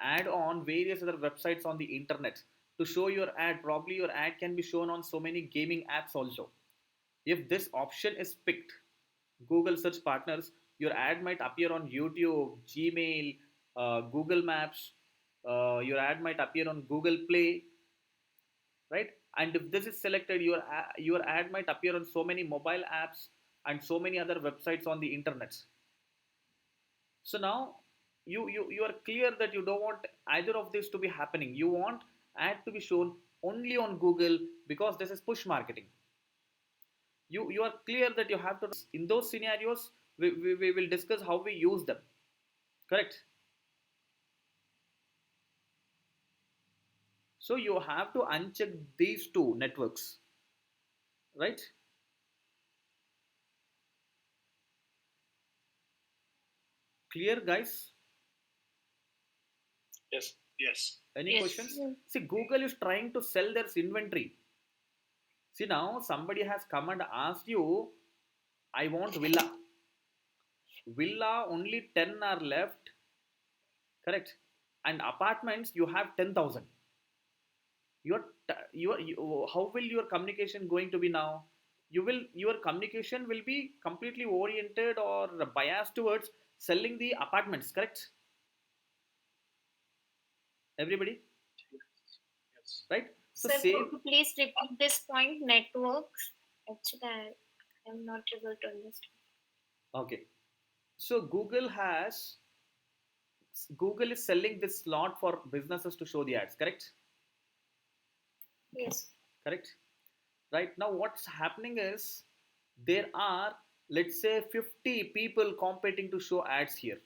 ad on various other websites on the internet. To show your ad, probably your ad can be shown on so many gaming apps also. If this option is picked, Google search partners, your ad might appear on YouTube, Gmail, Google Maps, your ad might appear on Google Play, right? And if this is selected, your ad might appear on so many mobile apps and so many other websites on the internet. So now you are clear that you don't want either of this to be happening. You want ad to be shown only on Google because this is push marketing. You are clear that you have to, in those scenarios we will discuss how we use them. Correct. So you have to uncheck these two networks, right? Clear, guys? Yes. Any Yes. questions? See, Google is trying to sell their inventory. See, now somebody has come and asked you, I want villa. Villa, only 10 are left. Correct. And apartments, you have 10,000. How will your communication going to be now? Your communication will be completely oriented or biased towards selling the apartments. Correct. Everybody. Yes. Right. So Sir, same. could you please repeat this point? Networks. Actually, I am not able to understand. Okay. So Google is selling this slot for businesses to show the ads. Correct. Yes. Correct. Right now what's happening is there are, let's say, 50 people competing to show ads here.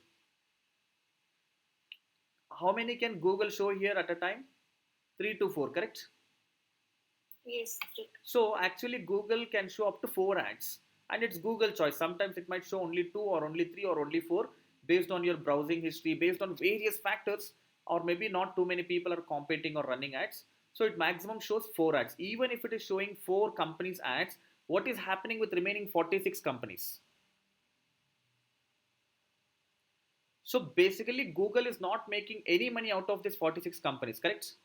How many can Google show here at a time? 3 to 4. Correct. Yes. So actually Google can show up to 4 ads, and it's Google choice. Sometimes it might show only 2 or only 3 or only 4 based on your browsing history, based on various factors, or maybe not too many people are competing or running ads. So it maximum shows 4 ads. Even if it is showing 4 companies ads, what is happening with remaining 46 companies? So basically Google is not making any money out of these 46 companies. Correct.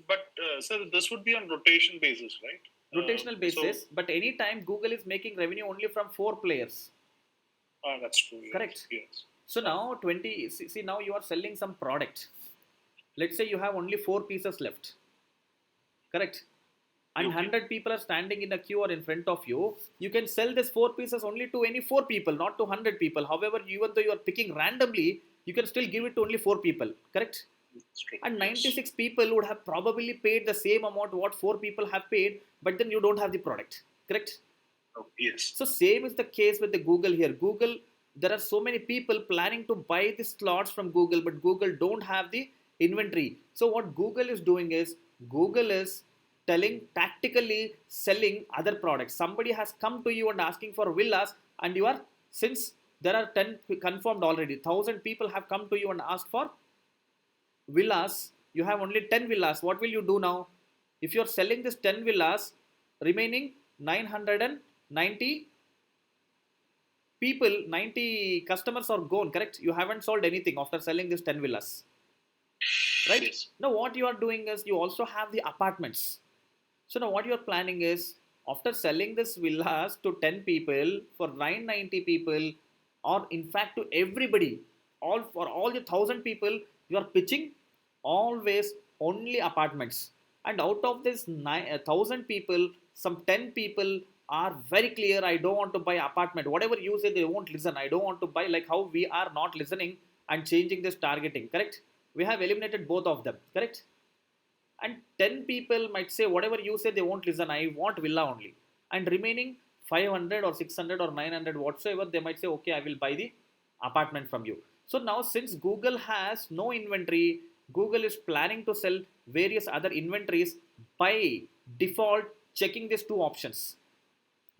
But sir, this would be on rotation basis, right? Rotational basis, but anytime Google is making revenue only from 4 players. That's true. Yes. Correct. Yes. So now see now you are selling some product. Let's say you have only 4 pieces left. Correct. And 100 people are standing in a queue or in front of you. You can sell this 4 pieces only to any 4 people, not to 100 people. However, even though you are picking randomly, you can still give it to only 4 people. Correct. And 96 people would have probably paid the same amount what 4 people have paid, but then you don't have the product. Correct. Yes. So same is the case with the Google here. Google, there are so many people planning to buy the slots from Google, but Google don't have the inventory. So what Google is doing is Google is tactically selling other products. Somebody has come to you and asking for villas, and you are, since there are 10 confirmed already, 1,000 people have come to you and asked for villas. You have only 10 villas. What will you do now? If you are selling this 10 villas, remaining 990 people, 90 customers are gone. Correct. You haven't sold anything after selling this 10 villas, right? Yes. Now what you are doing is you also have the apartments. So now what you are planning is After selling this villas to 10 people for 990 people, or in fact to everybody, all for all the 1000 people, you are pitching always only apartments. And out of this 1000 people, some 10 people are very clear, I don't want to buy apartment. Whatever you say, they won't listen. I don't want to buy, like how we are not listening and changing this targeting, correct? We have eliminated both of them, correct? And 10 people might say whatever you say, they won't listen, I want villa only. And remaining 500 or 600 or 900 whatsoever, they might say okay, I will buy the apartment from you. So now since Google has no inventory, Google is planning to sell various other inventories by default, checking these two options.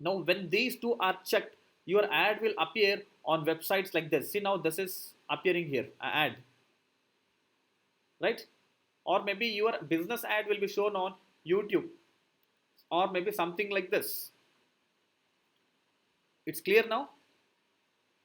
Now when these two are checked, your ad will appear on websites like this. See, now this is appearing here, ad, right? Or maybe your business ad will be shown on YouTube, or maybe something like this. It's clear now?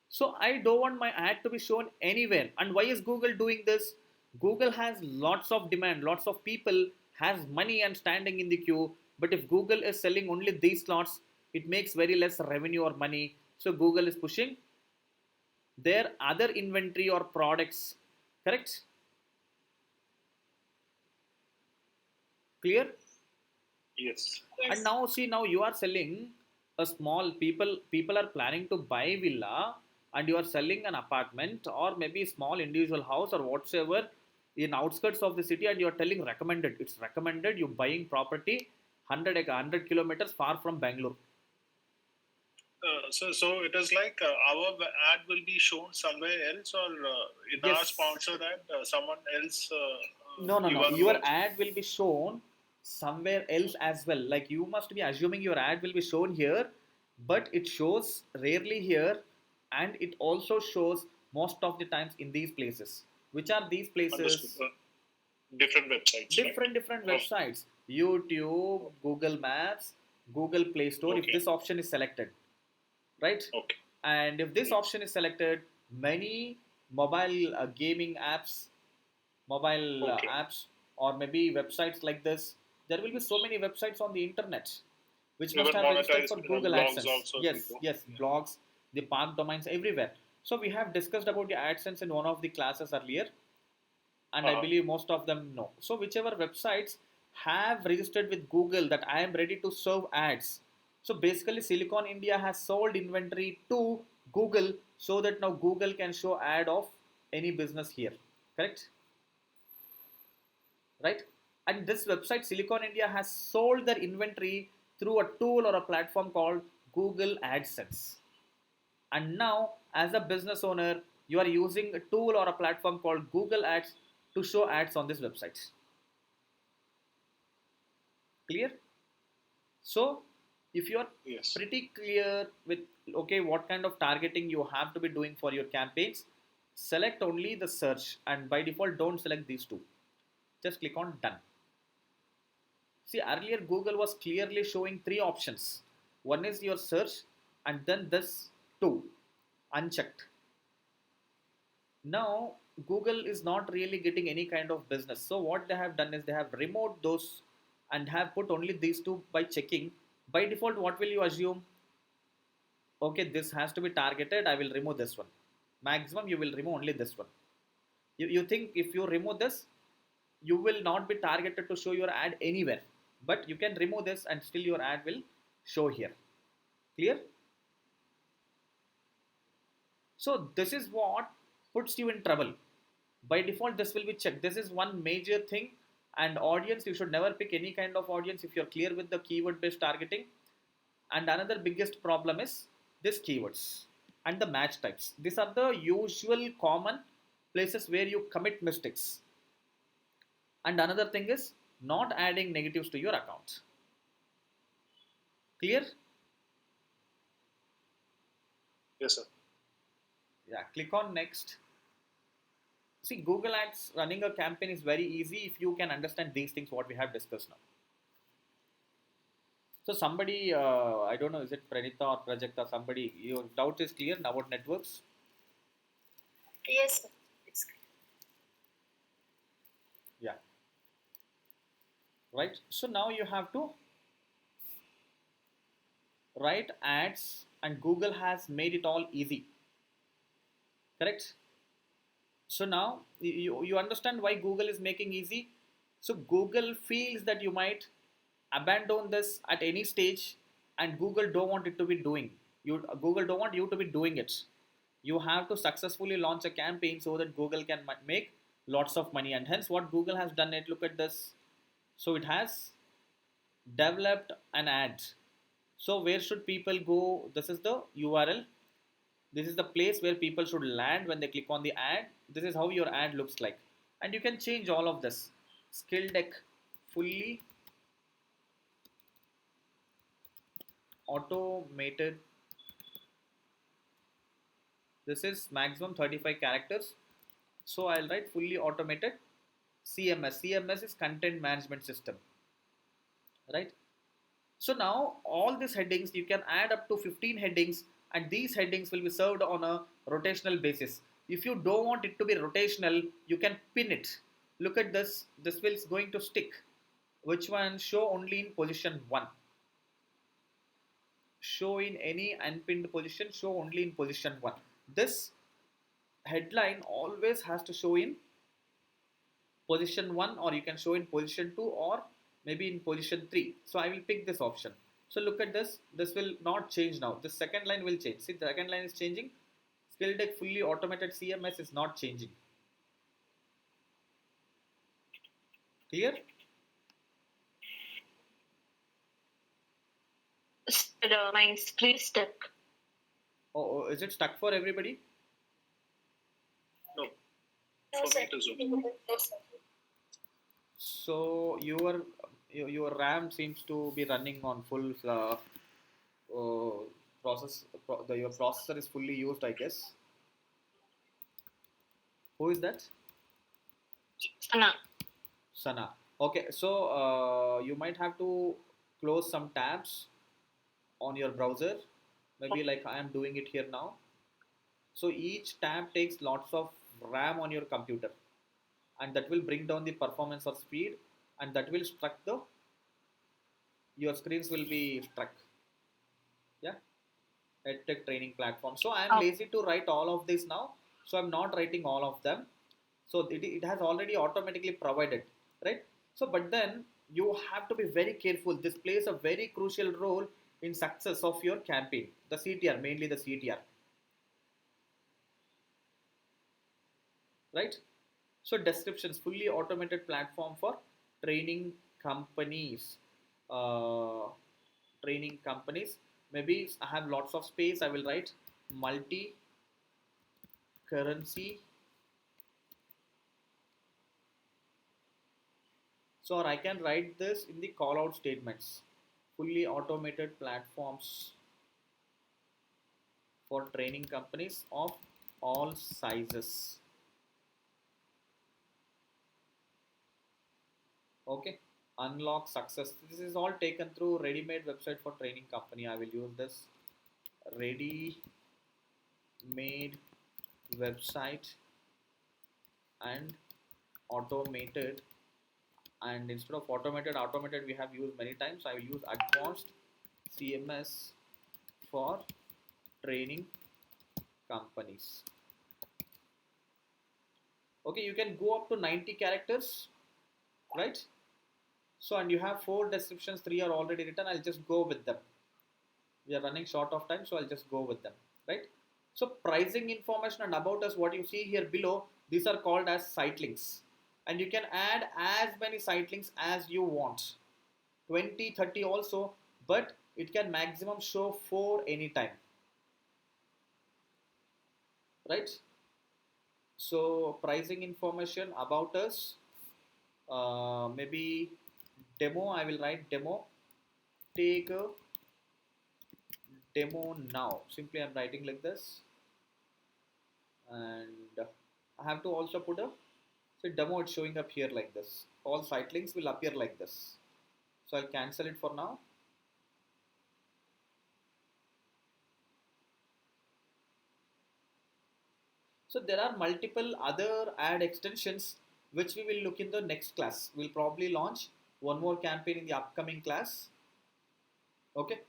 So I don't want my ad to be shown anywhere. And why is Google doing this? Google has lots of demand, lots of people has money and standing in the queue. But if Google is selling only these slots, it makes very less revenue or money. So Google is pushing their other inventory or products. Correct? Clear? Yes. And now see, now you are selling a small, people are planning to buy villa, and you are selling an apartment or maybe small individual house or whatsoever in outskirts of the city, and you are telling recommended. It's recommended you buying property 100 kilometers far from Bangalore. So it is like our ad will be shown somewhere else, or in our Yes. sponsor ad, someone else. No, you are your watching. ad will be shown somewhere else as well. Like you must be assuming your ad will be shown here, but it shows rarely here, and it also shows most of the times in these places. Which are these Understood. places? Different websites. Different websites: YouTube, Google Maps, Google Play Store. If Okay. this option is selected, right? Okay. And if this Yes. option is selected, many mobile gaming apps, mobile Okay. apps, or maybe websites like this, there will be so many websites on the internet which must Even have registered for monetized Google blogs AdSense. also. Yes, people. yes, blogs, the park domains everywhere. So we have discussed about the AdSense in one of the classes earlier, and I believe most of them know. So whichever websites have registered with Google that I am ready to serve ads. So basically Silicon India has sold inventory to Google so that now Google can show ad of any business here. Correct? Right? And this website Silicon India has sold their inventory through a tool or a platform called Google AdSense. And now as a business owner, you are using a tool or a platform called Google Ads to show ads on this website. Clear? So if you are Yes. pretty clear with okay what kind of targeting you have to be doing for your campaigns, select only the search, and by default don't select these two. Just click on done. See, earlier Google was clearly showing three options. One is your search, and then this two, unchecked. Now Google is not really getting any kind of business. So what they have done is they have removed those and have put only these two by checking. By default, what will you assume? Okay, this has to be targeted. I will remove this one. Maximum, you will remove only this one. You think if you remove this, you will not be targeted to show your ad anywhere. But you can remove this and still your ad will show here. Clear? So this is what puts you in trouble. By default, this will be checked. This is one major thing. And audience, you should never pick any kind of audience if you're clear with the keyword based targeting. And another biggest problem is this keywords and the match types. These are the usual common places where you commit mistakes. And another thing is not adding negatives to your account. Clear? Yes, sir. Yeah, click on next. See, Google Ads running a campaign is very easy if you can understand these things what we have discussed now. So somebody, I don't know, is it Pranita or Prajakta, somebody, your doubt is clear now about networks? Yes, sir. It's Yeah. Right. So now you have to write ads and Google has made it all easy. Correct? So now you understand why Google is making easy. So Google feels that you might abandon this at any stage, and Google don't want it to be doing. Google don't want you to be doing it. You have to successfully launch a campaign so that Google can make lots of money, and hence what Google has done it. Look at this. So it has developed an ad. So where should people go? This is the URL. This is the place where people should land when they click on the ad. This is how your ad looks like, and you can change all of this. Skill deck fully automated. This is maximum 35 characters, so I'll write fully automated CMS is content management system, right? So now all these headings, you can add up to 15 headings, and these headings will be served on a rotational basis. If you don't want it to be rotational, you can pin it. Look at this. This will going to stick. Which one? Show only in position 1. Show in any unpinned position. Show only in position 1. This headline always has to show in position 1, or you can show in position 2, or maybe in position 3. So I will pick this option. So look at this. This will not change now. The second line will change. See, the second line is changing. Skill deck fully automated CMS is not changing. Clear? My screen stuck. Oh, is it stuck for everybody? No. No, For sir. me it is okay. No, sir. So your RAM seems to be running on full your processor is fully used, I guess. Who is that? Sana. Sana. Okay, so you might have to close some tabs on your browser. Maybe like I am doing it here now. So each tab takes lots of RAM on your computer, and that will bring down the performance or speed, and that will struck your screens will be struck. Yeah, EdTech training platform. So I am lazy to write all of this now, so I'm not writing all of them. So it has already automatically provided, right? So but then you have to be very careful. This plays a very crucial role in success of your campaign. The CTR, mainly the CTR, right? So descriptions, fully automated platform for training companies. Uh, Training companies. Maybe I have lots of space. I will write multi currency. So or I can write this in the call out statements. Fully automated platforms for training companies of all sizes. Okay. Unlock success. This is all taken through ready-made website for training company. I will use this ready-made website and automated, and instead of automated we have used many times. I will use advanced CMS for training companies. Okay, you can go up to 90 characters, right? So and you have 4 descriptions, 3 are already written. I'll just go with them. We are running short of time, so I'll just go with them, right? So pricing information and about us, what you see here below, these are called as site links, and you can add as many site links as you want, 20, 30 also, but it can maximum show 4 anytime, right? So pricing information about us, maybe demo, I will write demo, take a demo now. Simply I'm writing like this, and I have to also put a, so demo, it's showing up here like this. All site links will appear like this. So I'll cancel it for now. So there are multiple other ad extensions which we will look in the next class. We'll probably launch one more campaign in the upcoming class. Okay.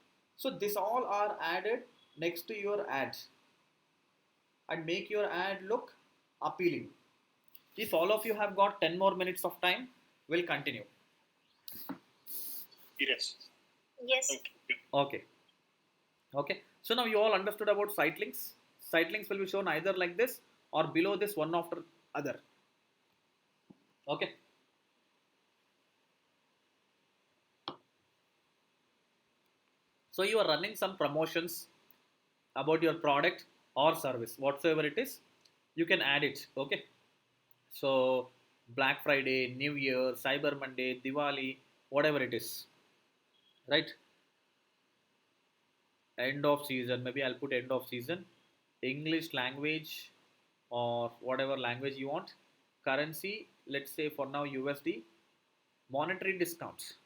So this all are added next to your ad and make your ad look appealing. If all of you have got 10 more minutes of time, we'll continue. Yes. Yes. Okay. Okay. So now you all understood about site links. Site links will be shown either like this or below this, one after other. Okay. So you are running some promotions about your product or service, whatsoever it is, you can add it. Okay. So Black Friday, New Year, Cyber Monday, Diwali, whatever it is, right? End of season, maybe I'll put end of season, English language or whatever language you want, currency, let's say for now USD, monetary discounts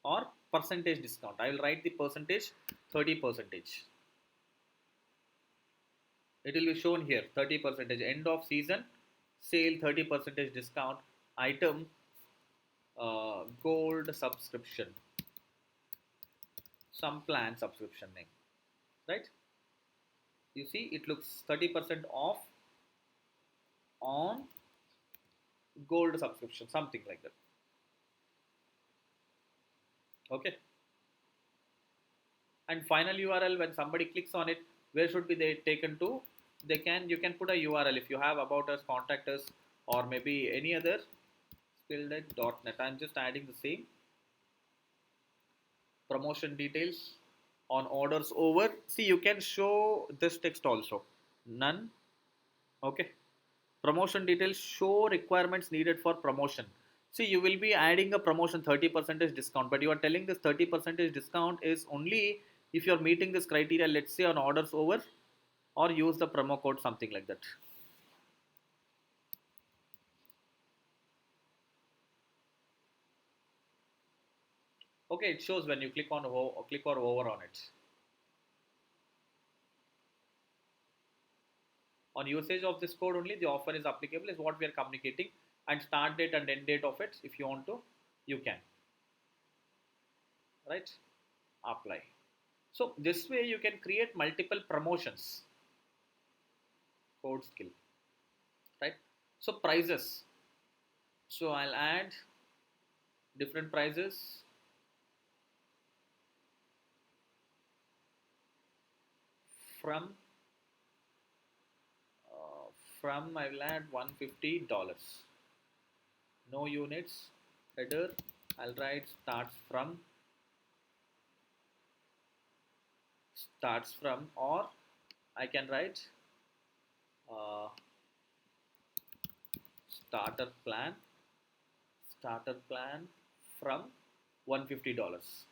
or percentage discount. I will write the percentage 30 percentage. It will be shown here 30 percentage, end of season sale 30 percentage discount, item gold subscription, some plan subscription name, right? You see it looks 30% off on gold subscription, something like that. Okay. And final URL, when somebody clicks on it, where should be they taken to? You can put a URL if you have about us, contact us, or maybe any other spilled.net. I'm just adding the same promotion details on orders over. See, you can show this text also, none. Okay. Promotion details, show requirements needed for promotion. See, you will be adding a promotion 30% discount, but you are telling this 30% discount is only if you are meeting this criteria, let's say on orders over, or use the promo code, something like that. Okay, it shows when you click on click or over on it. On usage of this code only, the offer is applicable is what we are communicating, and start date and end date of it, if you want to, you can, right? Apply. So this way you can create multiple promotions. Code skill, right? So prices. So I'll add different prices. From I will add $150. No units. Header, I'll write starts from, or I can write uh, starter plan from $150,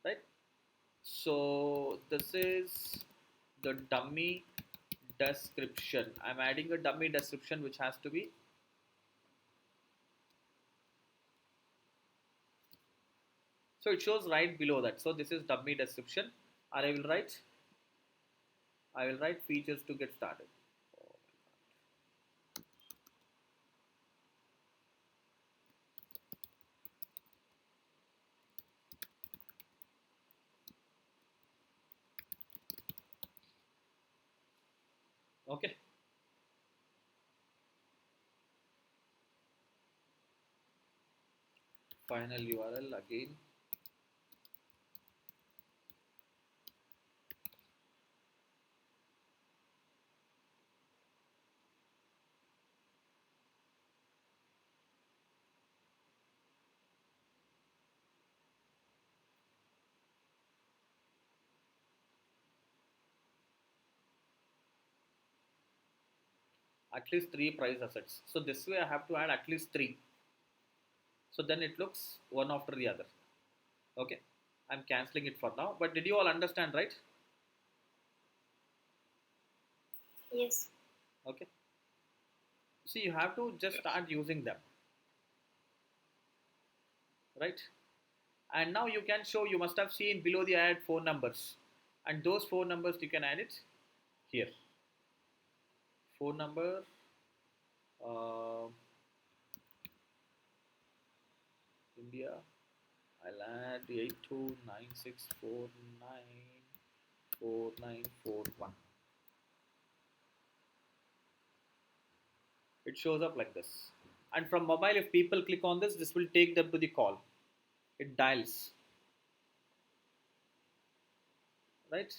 right? So this is the dummy description. I'm adding a dummy description which has to be, so it shows right below that. So this is dummy description, and I will write features to get started. Okay. Final URL again. At least 3 price assets. So this way I have to add at least 3. So then it looks one after the other. Okay. I'm cancelling it for now. But did you all understand, right? Yes. Okay. See, you have to just start using them. Right? And now you can show, you must have seen below the ad phone numbers. And those phone numbers you can add it here. Phone number. India. I'll add 829649. 4941. It shows up like this. And from mobile, if people click on this, this will take them to the call. It dials, right?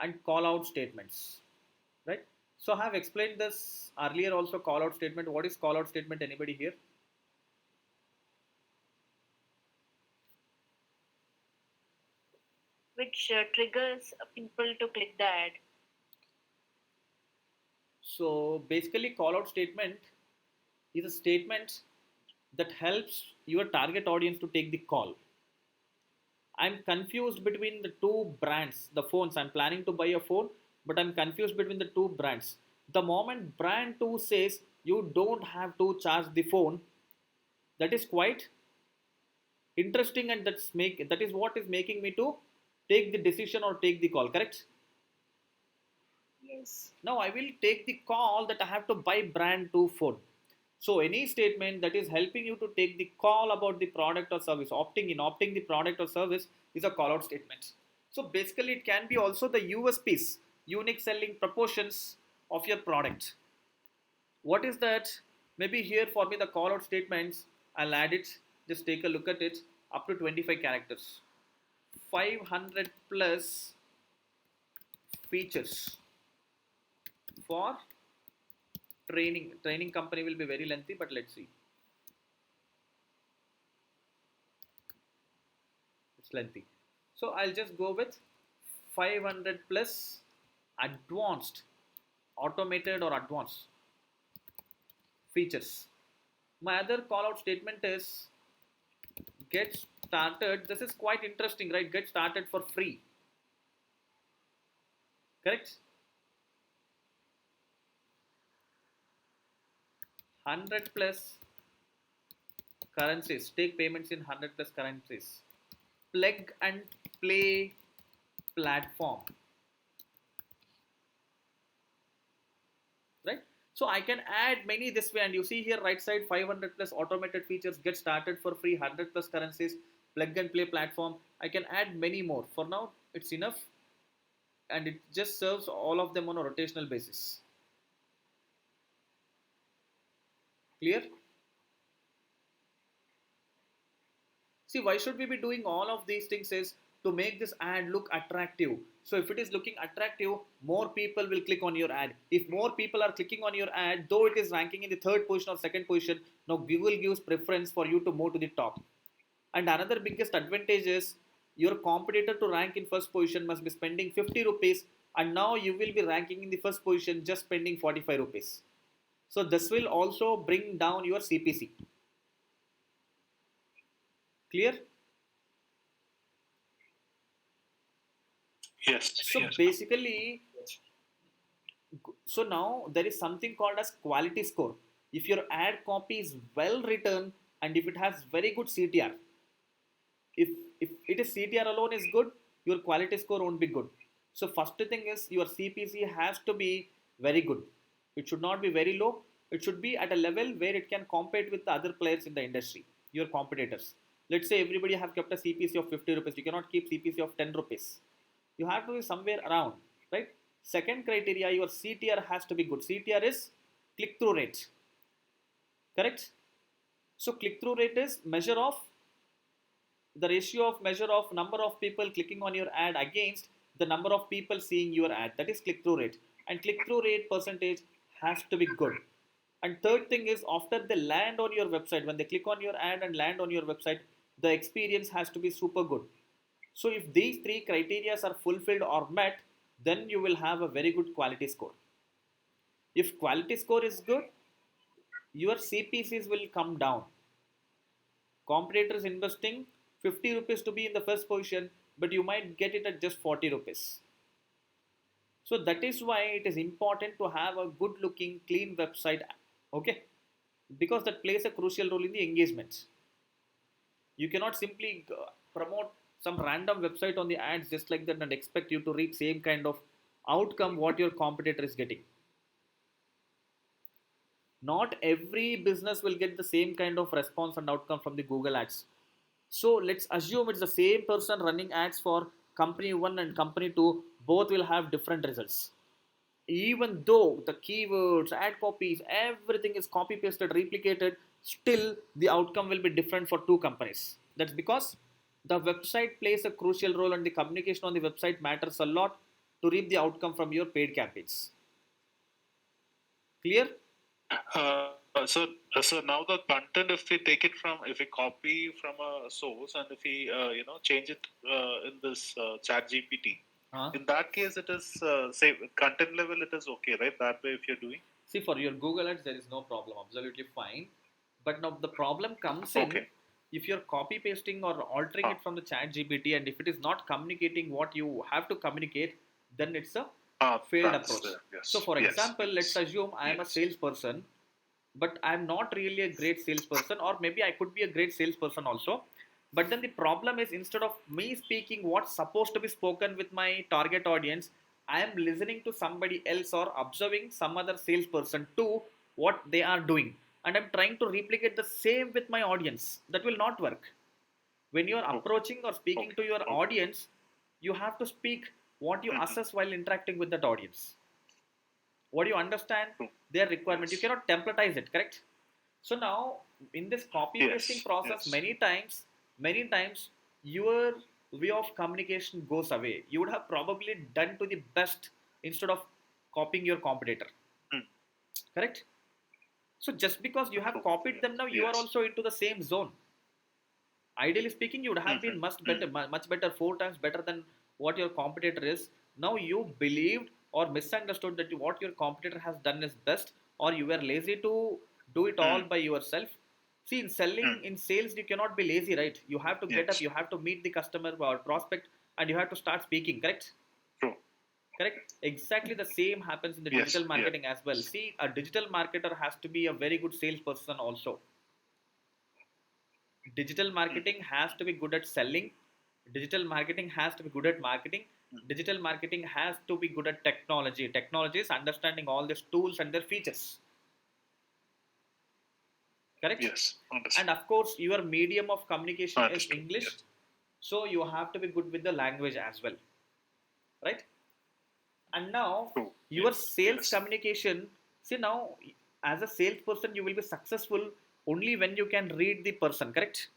And call out statements, right? So I have explained this earlier also, call out statement. What is call out statement? Anybody here? Which triggers people to click the ad. So basically, call out statement is a statement that helps your target audience to take the call. I'm confused between the two brands, the phones. I'm planning to buy a phone, but I'm confused between the two brands. The moment brand 2 says you don't have to charge the phone, that is quite interesting, and that is what is making me to take the decision or take the call, correct? Yes. Now I will take the call that I have to buy brand 2 phone. So any statement that is helping you to take the call about the product or service, opting the product or service, is a call out statement. So basically it can be also the USPs, unique selling proportions of your product. What is that? Maybe here for me the call out statements, I'll add it, just take a look at it, up to 25 characters. 500 plus features for training company will be very lengthy, but let's see. It's lengthy, so I'll just go with 500 plus advanced, automated or advanced features. My other call out statement is get started. This is quite interesting, right? Get started for free, correct? 100 plus currencies, take payments in 100 plus currencies. Plug and play platform, right? So I can add many this way, and you see here right side, 500 plus automated features, get started for free, 100 plus currencies, plug and play platform. I can add many more. For now it's enough, and it just serves all of them on a rotational basis. Clear? See, why should we be doing all of these things is to make this ad look attractive. So if it is looking attractive, more people will click on your ad. If more people are clicking on your ad, though it is ranking in the third position or second position, now Google gives preference for you to move to the top. And another biggest advantage is your competitor to rank in first position must be spending 50 rupees, and now you will be ranking in the first position just spending 45 rupees. So this will also bring down your CPC. Clear? Yes. So Yes. basically, so now there is something called as quality score. If your ad copy is well written and if it has very good CTR, if it is CTR alone is good, your quality score won't be good. So first thing is your CPC has to be very good. It should not be very low. It should be at a level where it can compete with the other players in the industry, your competitors. Let's say everybody have kept a CPC of 50 rupees. You cannot keep CPC of 10 rupees. You have to be somewhere around, right? Second criteria, your CTR has to be good. CTR is click through rate, correct? So click through rate is measure of the ratio of measure of number of people clicking on your ad against the number of people seeing your ad. That is click through rate, and click through rate percentage has to be good. And third thing is after they land on your website, when they click on your ad and land on your website, the experience has to be super good. So if these three criteria are fulfilled or met, then you will have a very good quality score. If quality score is good, your CPCs will come down. Competitors investing 50 rupees to be in the first position, but you might get it at just 40 rupees. So that is why it is important to have a good looking, clean website, okay? Because that plays a crucial role in the engagement. You cannot simply promote some random website on the ads just like that and expect you to reach same kind of outcome what your competitor is getting. Not every business will get the same kind of response and outcome from the Google ads. So let's assume it's the same person running ads for company 1 and company 2 both will have different results. Even though the keywords, ad copies, everything is copy pasted, replicated, still the outcome will be different for two companies. That's because the website plays a crucial role and the communication on the website matters a lot to reap the outcome from your paid campaigns. Clear? Uh, so now the content, if we take it from, if we copy from a source and if we change it in this Chat GPT, in that case it is say content level it is okay, right? That way if you're doing. See, for your Google Ads, there is no problem, absolutely fine. But now the problem comes in Okay. if you're copy pasting or altering it from the Chat GPT, and if it is not communicating what you have to communicate, then it's a failed That's approach. yes. So, for Yes, example, let's yes. assume I am a Yes. salesperson, but I'm not really a great salesperson, or maybe I could be a great salesperson also. But then the problem is, instead of me speaking what's supposed to be spoken with my target audience, I am listening to somebody else or observing some other salesperson to what they are doing, and I'm trying to replicate the same with my audience. That will not work. When you are approaching or speaking to your audience, you have to speak what you assess while interacting with that audience. What you understand their requirement. You Yes. cannot templatize it, correct? So now in this copy pasting Yes. process, Yes. many times your way of communication goes away. You would have probably done to the best instead of copying your competitor, Hmm. correct? So just because you have copied them, now you are Yes. also into the same zone. Ideally speaking, you would have been much better, much better, 4 times better than what your competitor is. Now you believed or misunderstood that what your competitor has done is best, or you were lazy to do it all by yourself. See, in selling, in sales, you cannot be lazy, right? You have to get up, Yes. you have to meet the customer or prospect, and you have to start speaking, correct? True. Correct. Exactly the same happens in the Yes. digital Yeah. marketing as well. See, a digital marketer has to be a very good salesperson also. Digital marketing has to be good at selling. Digital marketing has to be good at marketing. Digital marketing has to be good at technology. Technology is understanding all these tools and their features, correct? Yes. And Understood. of course your medium of communication is Understood. English, Yes. so you have to be good with the language as well, right? And now True. your Yes. sales Yes. communication, see, now as a salesperson you will be successful only when you can read the person, correct?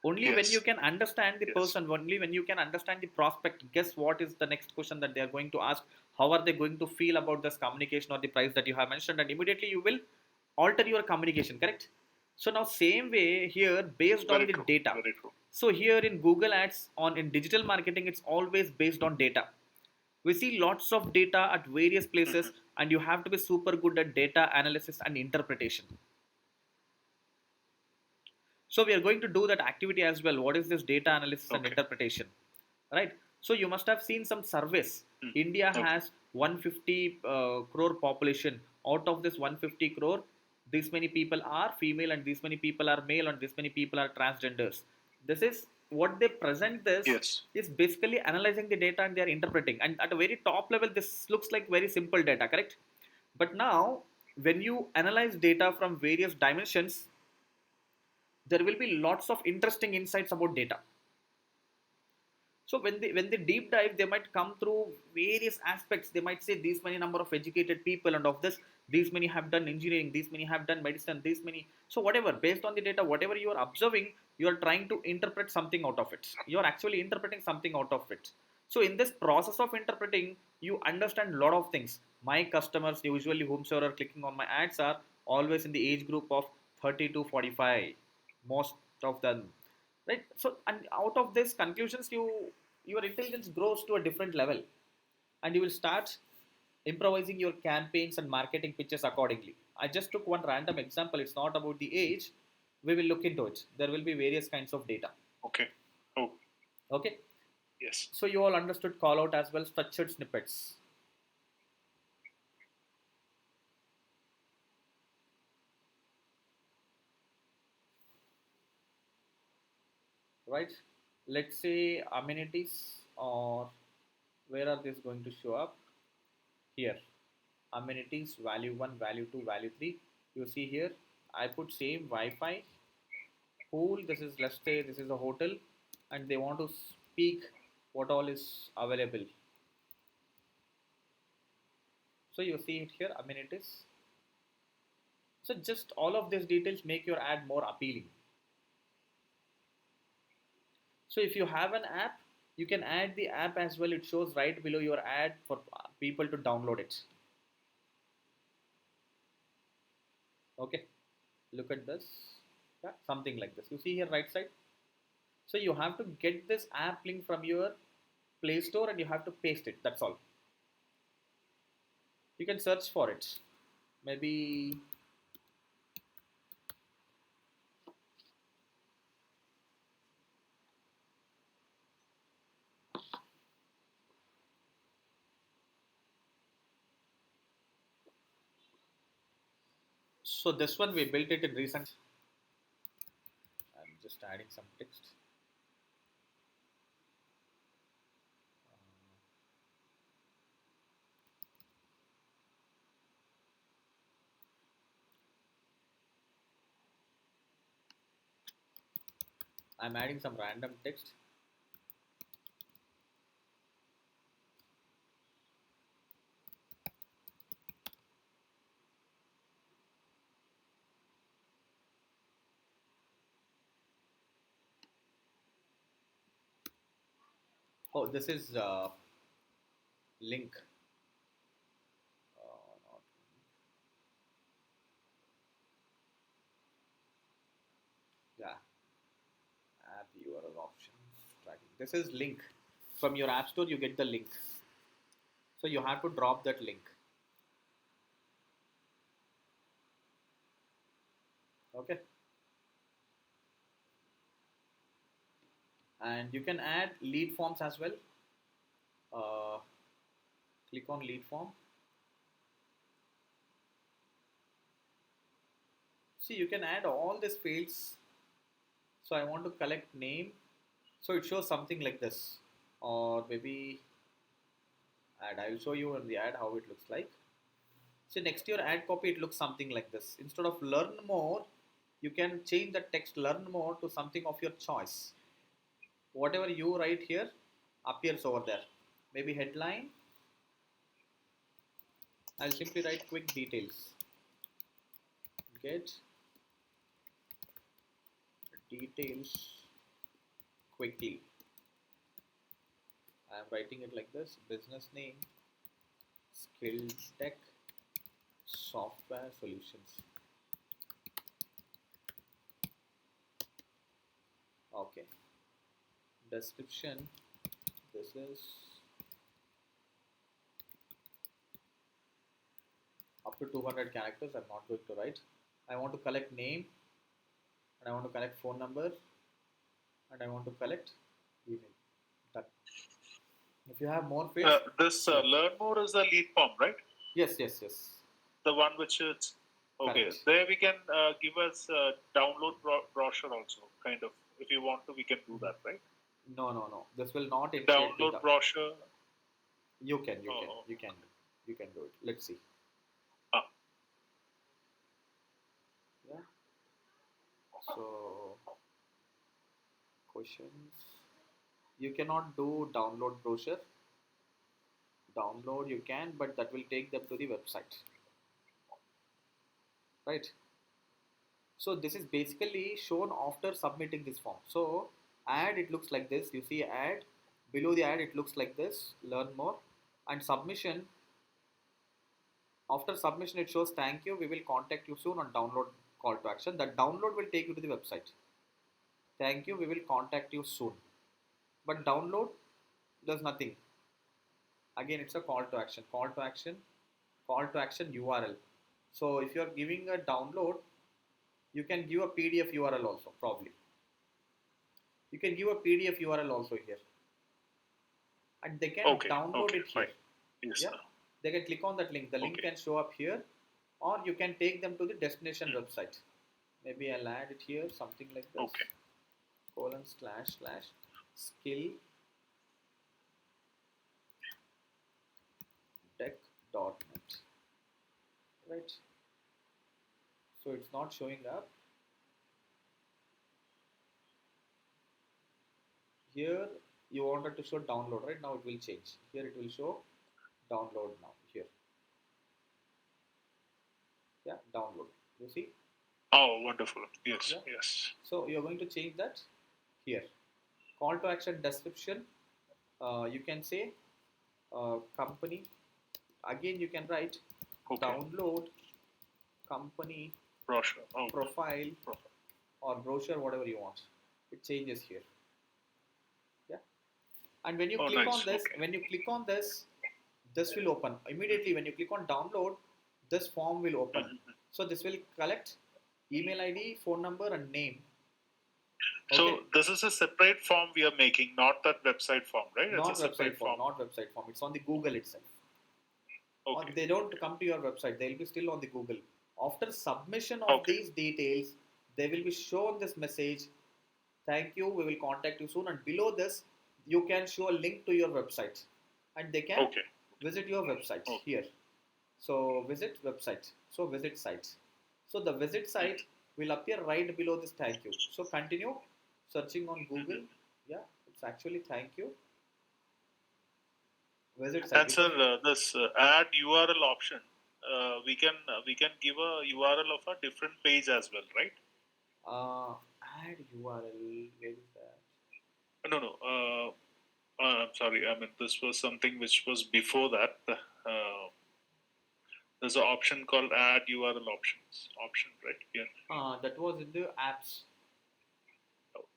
Only when you Yes. can understand the Yes. person, only when you can understand the prospect, guess what is the next question that they are going to ask, how are they going to feel about this communication or the price that you have mentioned, and immediately you will alter your communication, correct? So now same way here, based on Very the true. data. Very true. So here in Google Ads, on in digital marketing, it's always based on data. We see lots of data at various places, and you have to be super good at data analysis and interpretation. So we are going to do that activity as well. What is this data analysis and Okay. interpretation? Right. So you must have seen some surveys. India Okay. has 150 crore population. Out of this 150 crore, this many people are female and these many people are male and this many people are transgenders. This is what they present. This Yes. is basically analyzing the data and they are interpreting. And at a very top level, this looks like very simple data, correct? But now, when you analyze data from various dimensions, there will be lots of interesting insights about data. So when they deep dive, they might come through various aspects. They might say these many number of educated people, and of this, these many have done engineering, these many have done medicine, these many. So whatever, based on the data, whatever you are observing, you are trying to interpret something out of it. You are actually interpreting something out of it. So in this process of interpreting, you understand a lot of things. My customers, usually whomsoever are clicking on my ads, are always in the age group of 30 to 45, most of them, right? So and out of these conclusions, your intelligence grows to a different level, and you will start improvising your campaigns and marketing pitches accordingly. I just took one random example. It's not about the age. We will look into it. There will be various kinds of data. Okay. Oh. Okay. Yes. So you all understood call out as well, structured snippets, right? Let's say amenities, or where are these going to show up? Here, amenities, value 1, value 2, value 3. You see here, I put same Wi-Fi, pool. This is, let's say this is a hotel. and they want to speak what all is available. So you see it here, amenities. So just all of these details make your ad more appealing. So if you have an app, you can add the app as well. It shows right below your ad for people to download it. Okay, look at this. Yeah, something like this. You see here right side. So you have to get this app link from your Play Store and you have to paste it. That's all. You can search for it. Maybe so this one we built it in recent. I'm just adding some text. I'm adding some random text. Oh, this is link. Not yeah. App URL options tracking. This is link. From your app store, you get the link. So you have to drop that link. Okay. And you can add lead forms as well. Uh, Click on lead form. See, you can add all these fields. So I want to collect name. So it shows something like this. Or maybe ad. I will show you in the ad how it looks like. So next to your ad copy, it looks something like this. Instead of learn more, you can change the text learn more to something of your choice. Whatever you write here appears over there. Maybe headline. I'll simply write quick details. Get details quickly. I am writing it like this: business name, skill tech, software solutions. Okay. Description. This is up to 200 characters. I'm not going to write. I want to collect name, and I want to collect phone number, and I want to collect email. Done. If you have more fields, This learn more is the lead form, right? yes, yes, yes. The one which is okay. Correct. There we can give us download brochure also, kind of. If you want to, we can do that, right? No, no, no. This will not integrate with Download the. brochure. You can, you Oh, can, oh. you can do it. Let's see. Ah. Yeah. So questions. You cannot do download brochure. Download you can, but that will take them to the website. Right. So this is basically shown after submitting this form. So ad, it looks like this. You see ad, below the ad it looks like this, learn more, and submission. After submission it shows thank you, we will contact you soon on download call to action. That download will take you to the website. Thank you, we will contact you soon. But download does nothing. Again, it's a call to action, call to action URL. So if you're giving a download, you can give a PDF URL also, probably. You can give a PDF URL also here. And they can download it here. Fine. Yes, Yeah. sir. They can click on that link. The link can show up here, or you can take them to the destination website. Maybe I'll add it here, something like this. Okay. Colon slash slash skill tech.net. Right. So it's not showing up. Here you wanted to show download, right? Now it will change. Here it will show download now. Here, yeah, download. You see? Oh, wonderful. Yes, Yeah. yes. So you're going to change that here. Call to action description. You can say company. Again, you can write Okay. download company Brochure. Oh, profile or brochure, whatever you want. It changes here. Yeah. And when you oh click nice. on this, Okay. when you click on this, this will open immediately. When you click on download, this form will open. Mhm. So this will collect email ID, phone number, and name. So Okay. this is a separate form we are making, not that website form, right? Not It's a website separate form, form. not website form. It's on the Google itself. Or Okay. they don't come to your website. They'll be still on the Google. After submission of Okay. these details, they will be shown this message. Thank you. We will contact you soon. And below this, you can show a link to your website, and they can Okay. visit your website Okay. here. So visit website. So visit site. So the visit site will appear right below this thank you. So continue searching on Google. Yeah, it's actually thank you. Visit site. And sir, this add URL option, we can give a URL of a different page as well, right? Add URL. Where is that? No, no. I'm sorry. I mean, this was something which was before that. There's an option called add URL option, right? Yeah. That was in the apps.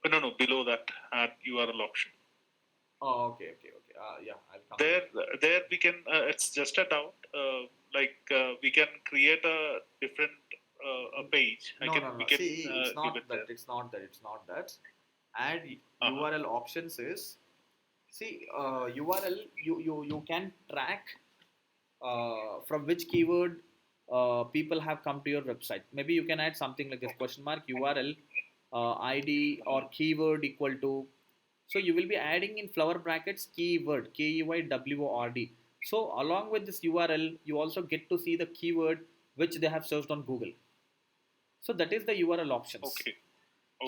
No, no. Below that, add URL option. Oh, okay. Yeah, I'll come. There we can. It's just a doubt. We can create a different a page. No. We can See, it's not give it that. there. It's not that. It's not that. Add Uh-huh. URL options is, see, URL you can track from which keyword people have come to your website. Maybe you can add something like this question mark URL ID or keyword equal to. So you will be adding in flower brackets keyword keyword. So along with this URL, you also get to see the keyword which they have searched on Google. So that is the URL options. Okay.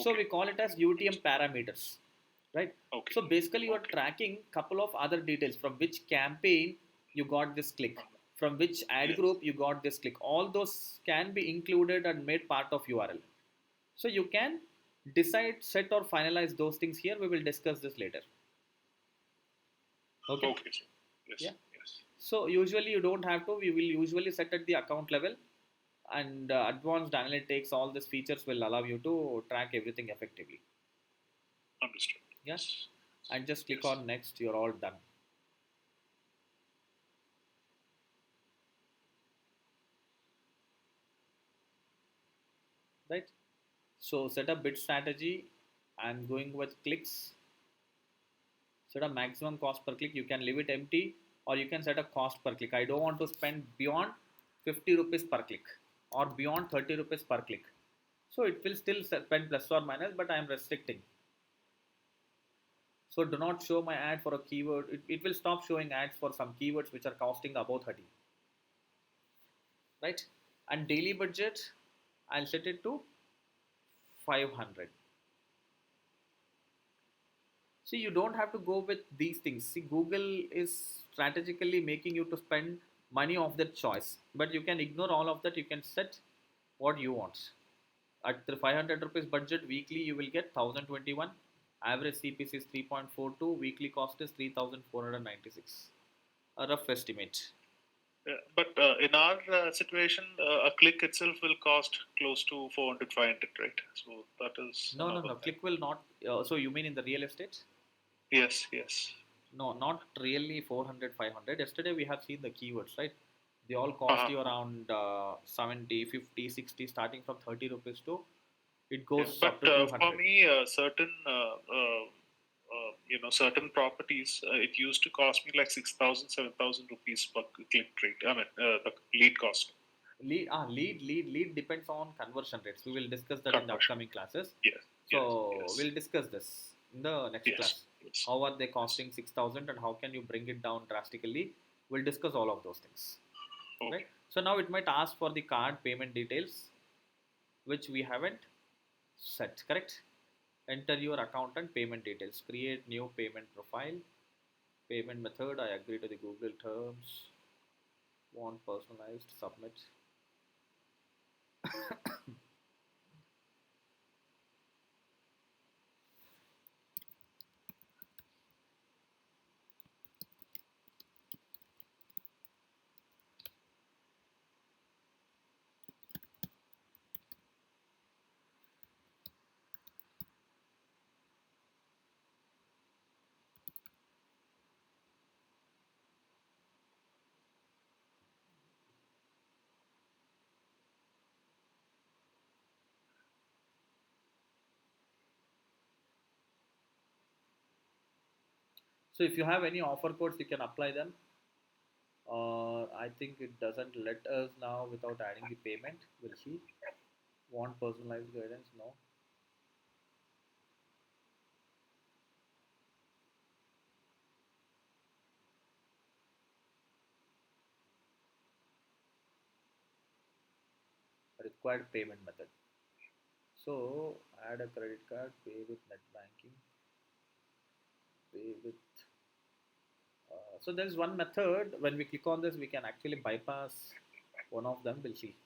So we call it as UTM parameters, right? Okay. So basically, you are Okay. tracking couple of other details from which campaign you got this click, from which ad Yes. group you got this click. All those can be included and made part of URL. So you can decide, set or finalize those things here. We will discuss this later. Okay. Okay, sir. Yes. Yeah. Yes. So usually you don't have to. We will usually set at the account level, and advanced analytics. All these features will allow you to track everything effectively. Understood. Yeah. Yes. And just click Yes. on next. You're all done. Right. So set a bid strategy. I'm going with clicks. Set a maximum cost per click. You can leave it empty or you can set a cost per click. I don't want to spend beyond 50 rupees per click or beyond 30 rupees per click. So it will still spend plus or minus, but I am restricting. So do not show my ad for a keyword. It will stop showing ads for some keywords which are costing above 30. Right? And daily budget, I'll set it to 500. See, you don't have to go with these things. See, Google is strategically making you to spend money of their choice, but you can ignore all of that. You can set what you want. At the 500 rupees budget weekly, you will get 1021. Average CPC is 3.42. Weekly cost is 3496. A rough estimate. Yeah, but in our situation, a click itself will cost close to 400, 500, right? So that is No. another thing. Click will not. So you mean in the real estate? Yes, yes. No, not really 400, 500. Yesterday we have seen the keywords, right? They all cost you around 70, 50, 60, starting from 30 rupees to it Yeah, goes but up to 200. for me, certain properties, it used to cost me like 6,000, 7,000 rupees per click rate. I mean, the lead cost. Lead depends on conversion rates. We will discuss that in the Conversion. upcoming classes. Yes. So yes. we'll discuss this in the next Yes. class. Yes. How are they costing 6,000 and how can you bring it down drastically? We'll discuss all of those things. Okay. Right? So now it might ask for the card payment details, which we haven't set, correct? Enter your account and payment details. Create new payment profile. Payment method, I agree to the Google terms. Want personalized, submit. So if you have any offer codes, you can apply them. I think it doesn't let us now without adding the payment. We'll see. Want personalized guidance? No. Required payment method. So add a credit card, pay with net banking, pay with. So there's one method. When we click on this, we can actually bypass one of them. We'll see.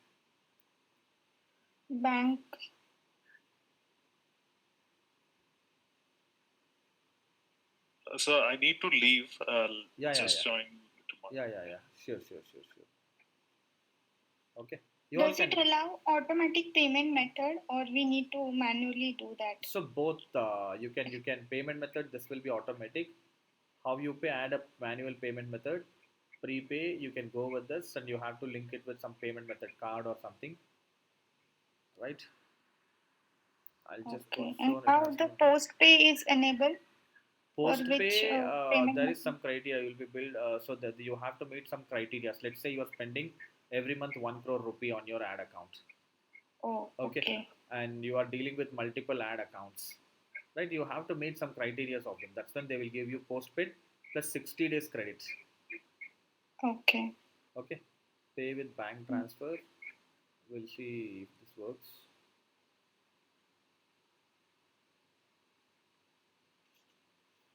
Bank. So I need to leave. Yeah, Just join tomorrow. yeah. Sure. Okay. You all Does can. it allow automatic payment method, or we need to manually do that? So both you can payment method. This will be automatic. How you pay? Add a manual payment method. Prepay. You can go with this, and you have to link it with some payment method, card or something, right? I'll just put Okay. And shown. It how has the no. post pay is enabled? For Post which pay, payment there is method? some criteria will be built so that you have to meet some criteria. Let's say you are spending every month 1 crore rupee on your ad account. Oh, Okay, okay. and you are dealing with multiple ad accounts, right? You have to meet some criteria of them. That's when they will give you postpaid plus 60 days credit. Okay. Okay, pay with bank transfer. We'll see if this works.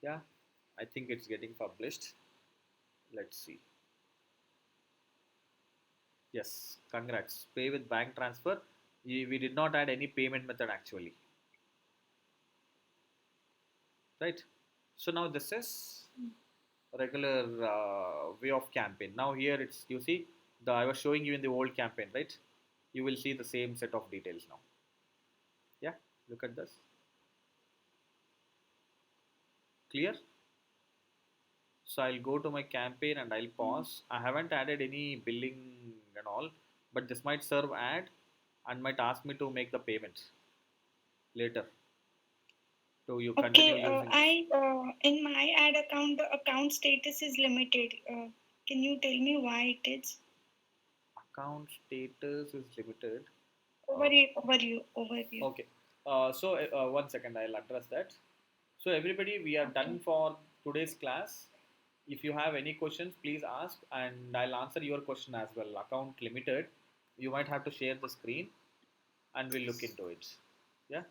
Yeah, I think it's getting published. Let's see. Yes, congrats. Pay with bank transfer. We did not add any payment method actually, right? So now this is regular way of campaign. Now here it's, you see, the I was showing you in the old campaign, right? You will see the same set of details now. Yeah, look at this. Clear? So I'll go to my campaign and I'll pause. I haven't added any billing and all, but this might serve ad and might ask me to make the payment later. So you continue Okay. using this. I in my ad account, the account status is limited. Can you tell me why it is? Account status is limited. Overview. Okay. So 1 second, I'll address that. So everybody, we are Okay. done for today's class. If you have any questions, please ask, and I'll answer your question as well. Account limited. You might have to share the screen, and we'll look into it. Yeah.